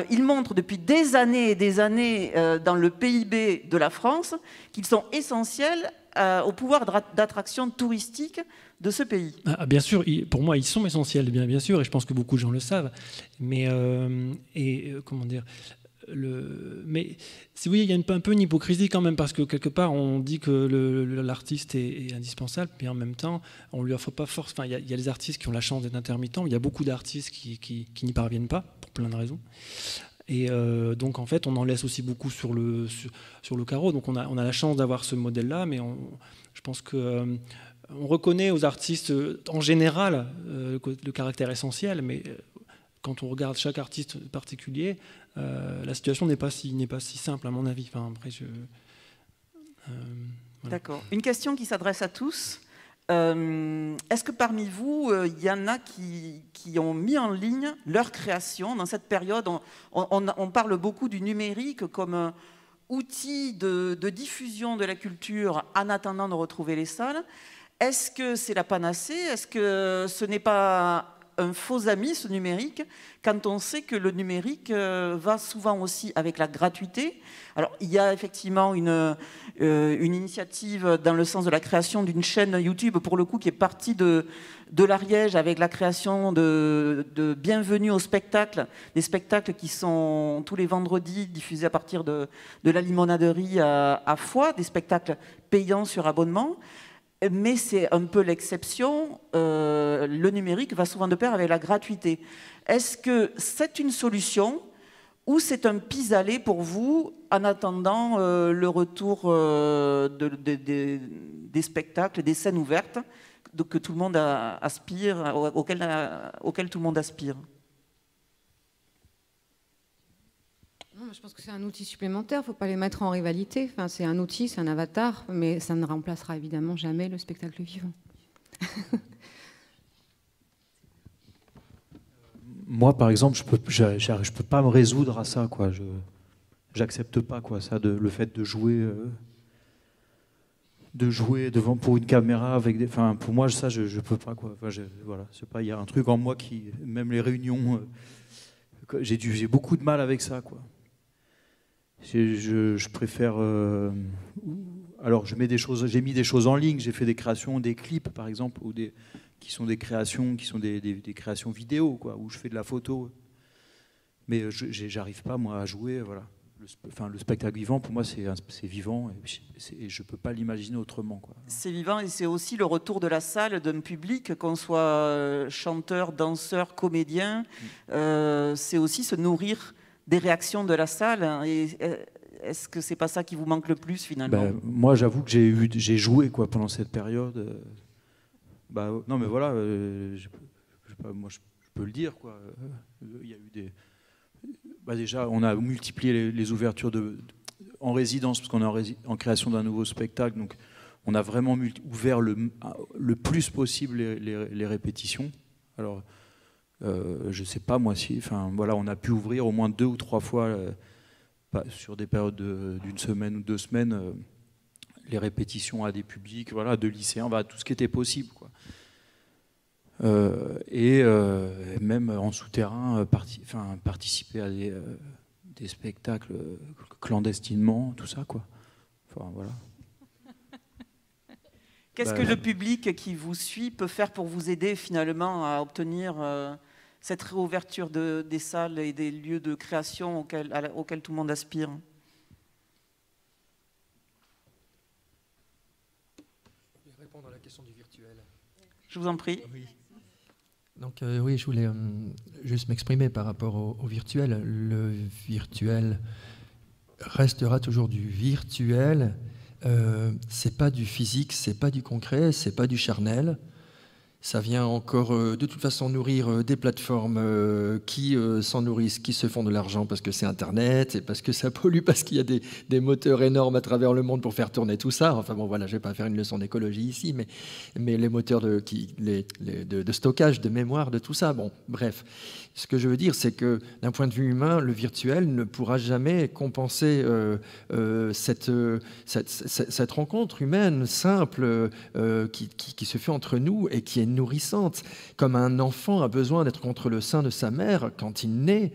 Speaker 12: ils montrent depuis des années et des années dans le PIB de la France qu'ils sont essentiels au pouvoir d'attraction touristique de ce pays?
Speaker 8: Bien sûr, pour moi, ils sont essentiels, bien sûr, et je pense que beaucoup de gens le savent. Mais, comment dire, mais si vous voyez, il y a un peu une hypocrisie quand même, parce que quelque part on dit que l'artiste est indispensable, mais en même temps on lui offre pas force. Enfin, il y a les artistes qui ont la chance d'être intermittents, il y a beaucoup d'artistes qui n'y parviennent pas pour plein de raisons. Et donc en fait on en laisse aussi beaucoup sur le carreau. Donc on a la chance d'avoir ce modèle-là, mais je pense que on reconnaît aux artistes en général le caractère essentiel, mais quand on regarde chaque artiste particulier, la situation n'est pas si simple à mon avis. Enfin, après,
Speaker 12: voilà. D'accord. Une question qui s'adresse à tous. Est-ce que parmi vous, il y en a qui ont mis en ligne leur création dans cette période? On parle beaucoup du numérique comme outil de diffusion de la culture en attendant de retrouver les salles. Est-ce que c'est la panacée? Est-ce que ce n'est pas un faux ami, ce numérique, quand on sait que le numérique va souvent aussi avec la gratuité? Alors, il y a effectivement une initiative dans le sens de la création d'une chaîne YouTube, pour le coup, qui est partie de l'Ariège avec la création de Bienvenue au spectacle, des spectacles qui sont tous les vendredis diffusés à partir de la limonaderie à Foix, des spectacles payants sur abonnement. Mais c'est un peu l'exception. Le numérique va souvent de pair avec la gratuité. Est-ce que c'est une solution, ou c'est un pis-aller pour vous en attendant le retour des spectacles, des scènes ouvertes que tout le monde aspire, auxquelles tout le monde aspire?
Speaker 7: Non, je pense que c'est un outil supplémentaire, il ne faut pas les mettre en rivalité. Enfin, c'est un outil, c'est un avatar, mais ça ne remplacera évidemment jamais le spectacle vivant.
Speaker 5: Moi, par exemple, je peux pas me résoudre à ça, quoi. J'accepte pas, quoi, ça, le fait de jouer devant pour une caméra avec des. Enfin, pour moi, ça, je peux pas, quoi. Enfin, voilà, c'est pas. Il y a un truc en moi qui, même les réunions, j'ai beaucoup de mal avec ça, quoi. Je préfère. Alors, j'ai mis des choses en ligne. J'ai fait des créations, des clips, par exemple, qui sont des créations vidéo, quoi, où je fais de la photo. Mais j'arrive pas, moi, à jouer, voilà. Le spectacle vivant, pour moi, c'est vivant et je peux pas l'imaginer autrement, quoi.
Speaker 12: C'est vivant et c'est aussi le retour de la salle, d'un public, qu'on soit chanteur, danseur, comédien. C'est aussi se nourrir des réactions de la salle. Et est-ce que c'est pas ça qui vous manque le plus, finalement?
Speaker 5: Moi, j'avoue que j'ai joué, quoi, pendant cette période. Non, mais voilà, moi, je peux le dire, quoi. Il y a eu des... déjà, on a multiplié les ouvertures en résidence, parce qu'on est en création d'un nouveau spectacle, donc on a vraiment ouvert le plus possible les répétitions. Alors, je ne sais pas, moi, voilà, on a pu ouvrir au moins 2 ou 3 fois, sur des périodes d'une semaine ou 2 semaines, les répétitions à des publics, voilà, de lycéens, tout ce qui était possible, quoi. Même en souterrain, participer à des spectacles clandestinement, tout ça, quoi. Enfin, voilà.
Speaker 12: Qu'est-ce que le public qui vous suit peut faire pour vous aider finalement à obtenir cette réouverture des salles et des lieux de création auxquels tout le monde aspire?
Speaker 10: Je vais répondre à la question du virtuel.
Speaker 12: Je vous en prie.
Speaker 10: Oui. Donc oui, je voulais juste m'exprimer par rapport au virtuel. Le virtuel restera toujours du virtuel. C'est pas du physique, c'est pas du concret, c'est pas du charnel. Ça vient encore de toute façon nourrir des plateformes qui s'en nourrissent, qui se font de l'argent parce que c'est Internet et parce que ça pollue, parce qu'il y a des moteurs énormes à travers le monde pour faire tourner tout ça. Enfin bon, voilà, je ne vais pas faire une leçon d'écologie ici, mais les moteurs de stockage, de mémoire, de tout ça. Bon, bref. Ce que je veux dire, c'est que d'un point de vue humain, le virtuel ne pourra jamais compenser cette rencontre humaine simple qui se fait entre nous et qui est nourrissante. Comme un enfant a besoin d'être contre le sein de sa mère quand il naît.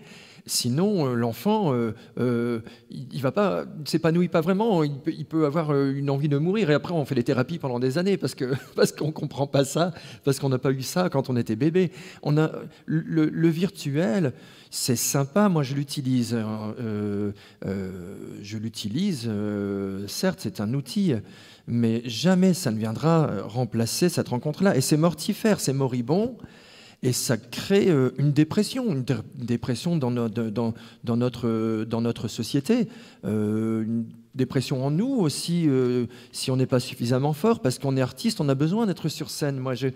Speaker 10: Sinon, l'enfant, il va pas, s'épanouit pas vraiment. Il peut avoir une envie de mourir. Et après, on fait les thérapies pendant des années parce qu'on comprend pas ça, parce qu'on n'a pas eu ça quand on était bébé. On a le virtuel, c'est sympa. Moi, je l'utilise. Certes, c'est un outil, mais jamais ça ne viendra remplacer cette rencontre-là. Et c'est mortifère, c'est moribond. Et ça crée une dépression dans notre société, une dépression en nous aussi, si on n'est pas suffisamment fort, parce qu'on est artiste, on a besoin d'être sur scène. Moi, je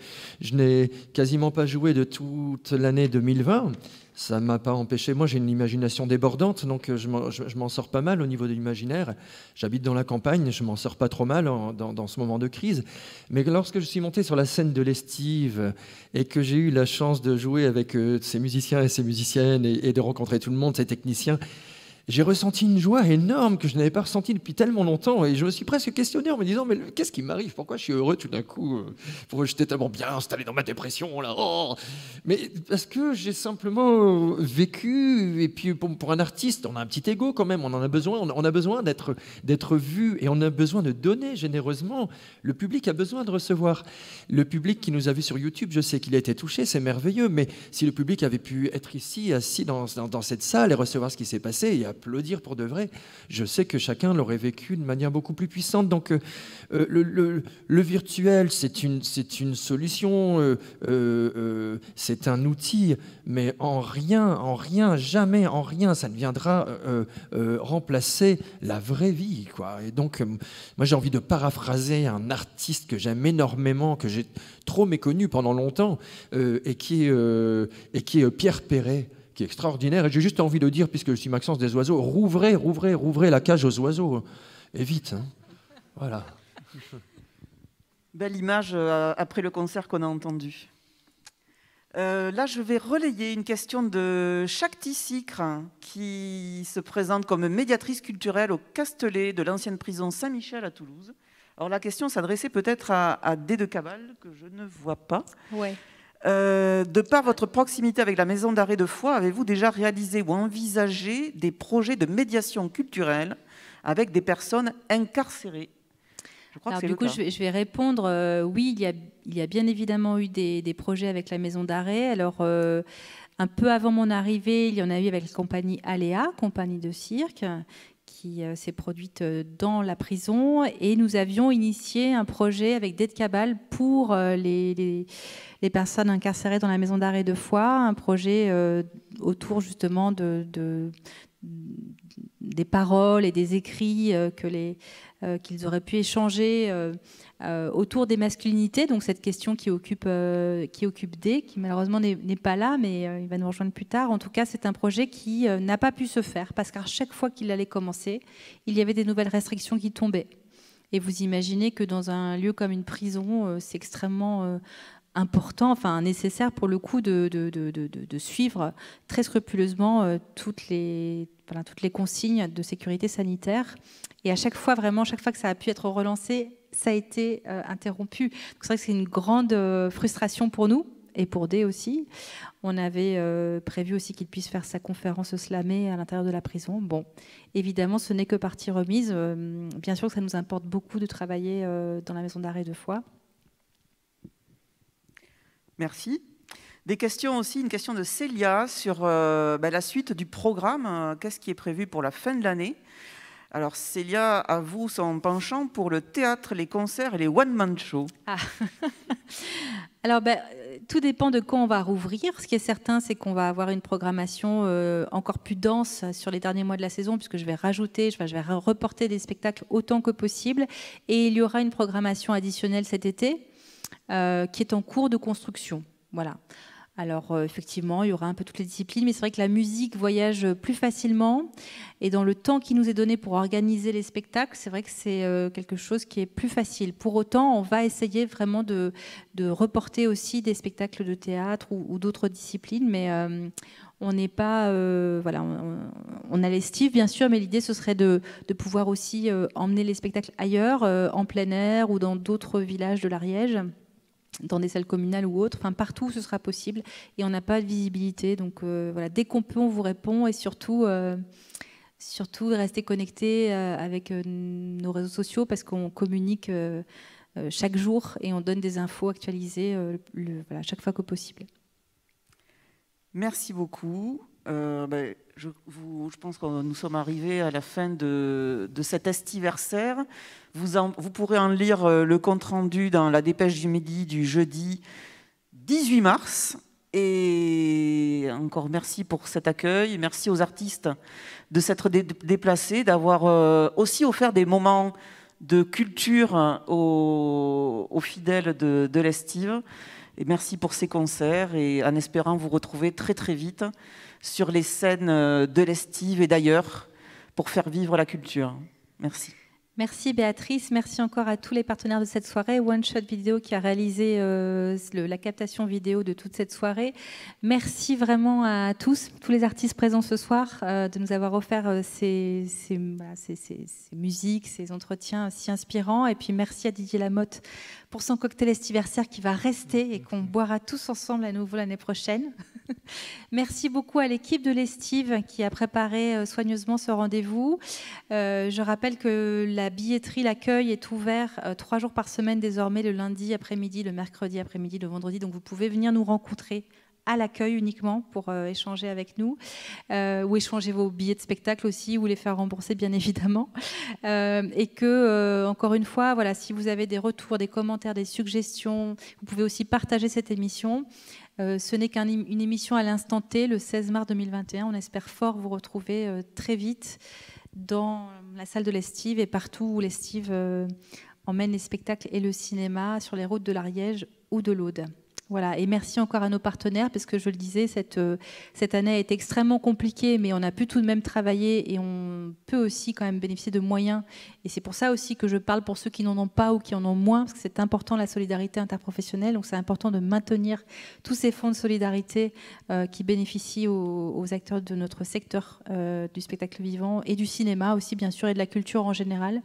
Speaker 10: n'ai quasiment pas joué de toute l'année 2020. Ça ne m'a pas empêché. Moi, j'ai une imagination débordante, donc je m'en sors pas mal au niveau de l'imaginaire. J'habite dans la campagne, je m'en sors pas trop mal dans ce moment de crise. Mais lorsque je suis monté sur la scène de l'Estive et que j'ai eu la chance de jouer avec ces musiciens et ces musiciennes et de rencontrer tout le monde, ces techniciens, j'ai ressenti une joie énorme que je n'avais pas ressentie depuis tellement longtemps, et je me suis presque questionné en me disant mais qu'est-ce qui m'arrive, pourquoi je suis heureux tout d'un coup, pourquoi j'étais tellement bien installé dans ma dépression là, mais parce que j'ai simplement vécu. Et puis pour un artiste, on a un petit ego quand même, on a besoin d'être vu, et on a besoin de donner généreusement. Le public a besoin de recevoir. Le public qui nous a vus sur YouTube, je sais qu'il a été touché, c'est merveilleux, mais si le public avait pu être ici, assis dans cette salle et recevoir ce qui s'est passé, il y a d'applaudir pour de vrai. Je sais que chacun l'aurait vécu de manière beaucoup plus puissante. Donc le virtuel, c'est une solution, c'est un outil, mais en rien, jamais en rien, ça ne viendra remplacer la vraie vie, quoi. Et donc, moi j'ai envie de paraphraser un artiste que j'aime énormément, que j'ai trop méconnu pendant longtemps, et qui est Pierre Perret, qui est extraordinaire. Et j'ai juste envie de dire, puisque je suis Maxence des oiseaux, rouvrez la cage aux oiseaux. Et vite, hein. Voilà.
Speaker 12: Belle image après le concert qu'on a entendu. Là, je vais relayer une question de Shakti Sikre, qui se présente comme médiatrice culturelle au Castelet de l'ancienne prison Saint-Michel à Toulouse. Alors la question s'adressait peut-être à Déde Cabal, que je ne vois pas.
Speaker 1: Ouais.
Speaker 12: De par votre proximité avec la maison d'arrêt de Foix, avez-vous déjà réalisé ou envisagé des projets de médiation culturelle avec des personnes incarcérées? Je crois
Speaker 1: Alors,
Speaker 12: que c'est
Speaker 1: du
Speaker 12: le
Speaker 1: coup,
Speaker 12: cas.
Speaker 1: je vais répondre. Oui, il y a bien évidemment eu des projets avec la maison d'arrêt. Alors, un peu avant mon arrivée, il y en a eu avec la compagnie Aléa, compagnie de cirque, qui s'est produite dans la prison. Et nous avions initié un projet avec Déde Cabal pour les personnes incarcérées dans la maison d'arrêt de Foix, un projet autour justement des paroles et des écrits qu'ils auraient pu échanger autour des masculinités, donc cette question qui occupe D, qui malheureusement n'est pas là, mais il va nous rejoindre plus tard. En tout cas, c'est un projet qui n'a pas pu se faire, parce qu'à chaque fois qu'il allait commencer, il y avait des nouvelles restrictions qui tombaient. Et vous imaginez que dans un lieu comme une prison, c'est extrêmement important, enfin nécessaire pour le coup de suivre très scrupuleusement toutes les consignes de sécurité sanitaire. Et à chaque fois, vraiment, chaque fois que ça a pu être relancé, ça a été interrompu. Donc c'est vrai que c'est une grande frustration pour nous et pour D aussi. On avait prévu aussi qu'il puisse faire sa conférence slamée à l'intérieur de la prison. Bon, évidemment, ce n'est que partie remise. Bien sûr que ça nous importe beaucoup de travailler dans la maison d'arrêt de Foix.
Speaker 12: Merci. Des questions aussi, une question de Célia sur la suite du programme. Qu'est-ce qui est prévu pour la fin de l'année? Alors Célia avoue son penchant pour le théâtre, les concerts et les one-man shows.
Speaker 1: Ah. Alors tout dépend de quand on va rouvrir. Ce qui est certain, c'est qu'on va avoir une programmation encore plus dense sur les derniers mois de la saison, puisque je vais reporter des spectacles autant que possible. Et il y aura une programmation additionnelle cet été qui est en cours de construction. Voilà. Alors effectivement, il y aura un peu toutes les disciplines, mais c'est vrai que la musique voyage plus facilement. Et dans le temps qui nous est donné pour organiser les spectacles, c'est vrai que c'est quelque chose qui est plus facile. Pour autant, on va essayer vraiment de reporter aussi des spectacles de théâtre ou d'autres disciplines, mais on n'est pas... on a l'Estive, bien sûr, mais l'idée, ce serait de pouvoir aussi emmener les spectacles ailleurs, en plein air ou dans d'autres villages de l'Ariège, dans des salles communales ou autres, enfin partout où ce sera possible, et on n'a pas de visibilité, donc voilà, dès qu'on peut on vous répond, et surtout rester connecté avec nos réseaux sociaux, parce qu'on communique chaque jour et on donne des infos actualisées chaque fois que possible.
Speaker 12: Merci beaucoup. Je pense que nous sommes arrivés à la fin de cet estiversaire. Vous pourrez en lire le compte-rendu dans la Dépêche du Midi du jeudi 18 mars. Et encore merci pour cet accueil. Merci aux artistes de s'être déplacés, d'avoir aussi offert des moments de culture aux fidèles de l'Estive. Et merci pour ces concerts, et en espérant vous retrouver très très vite sur les scènes de l'Estive et d'ailleurs pour faire vivre la culture. Merci.
Speaker 1: Merci Béatrice, merci encore à tous les partenaires de cette soirée, One Shot Vidéo qui a réalisé la captation vidéo de toute cette soirée. Merci vraiment à tous les artistes présents ce soir de nous avoir offert ces musiques, ces entretiens si inspirants. Et puis merci à Didier Lamotte pour son cocktail estiversaire qui va rester et qu'on boira tous ensemble à nouveau l'année prochaine. Merci beaucoup à l'équipe de l'Estive qui a préparé soigneusement ce rendez-vous. Je rappelle que la billetterie, l'accueil est ouvert 3 jours par semaine désormais, le lundi après-midi, le mercredi après-midi, le vendredi. Donc vous pouvez venir nous rencontrer à l'accueil uniquement pour échanger avec nous, ou échanger vos billets de spectacle aussi, ou les faire rembourser bien évidemment. Et que, encore une fois, voilà, si vous avez des retours, des commentaires, des suggestions, vous pouvez aussi partager cette émission. Ce n'est qu'une émission à l'instant T, le 16 mars 2021. On espère fort vous retrouver très vite dans la salle de l'Estive et partout où l'Estive emmène les spectacles et le cinéma sur les routes de l'Ariège ou de l'Aude. Voilà, et merci encore à nos partenaires, parce que je le disais, cette année a été extrêmement compliquée, mais on a pu tout de même travailler et on peut aussi quand même bénéficier de moyens. Et c'est pour ça aussi que je parle pour ceux qui n'en ont pas ou qui en ont moins, parce que c'est important la solidarité interprofessionnelle, donc c'est important de maintenir tous ces fonds de solidarité qui bénéficient aux acteurs de notre secteur du spectacle vivant et du cinéma aussi, bien sûr, et de la culture en général.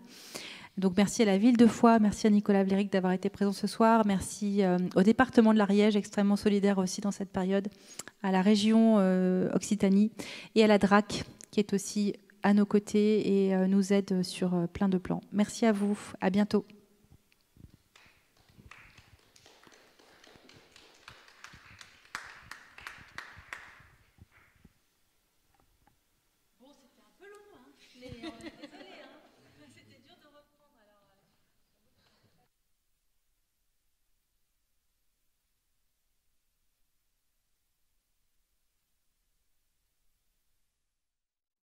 Speaker 1: Donc merci à la ville de Foix, merci à Nicolas Vléric d'avoir été présent ce soir, merci au département de l'Ariège, extrêmement solidaire aussi dans cette période, à la région Occitanie et à la DRAC qui est aussi à nos côtés et nous aide sur plein de plans. Merci à vous, à bientôt.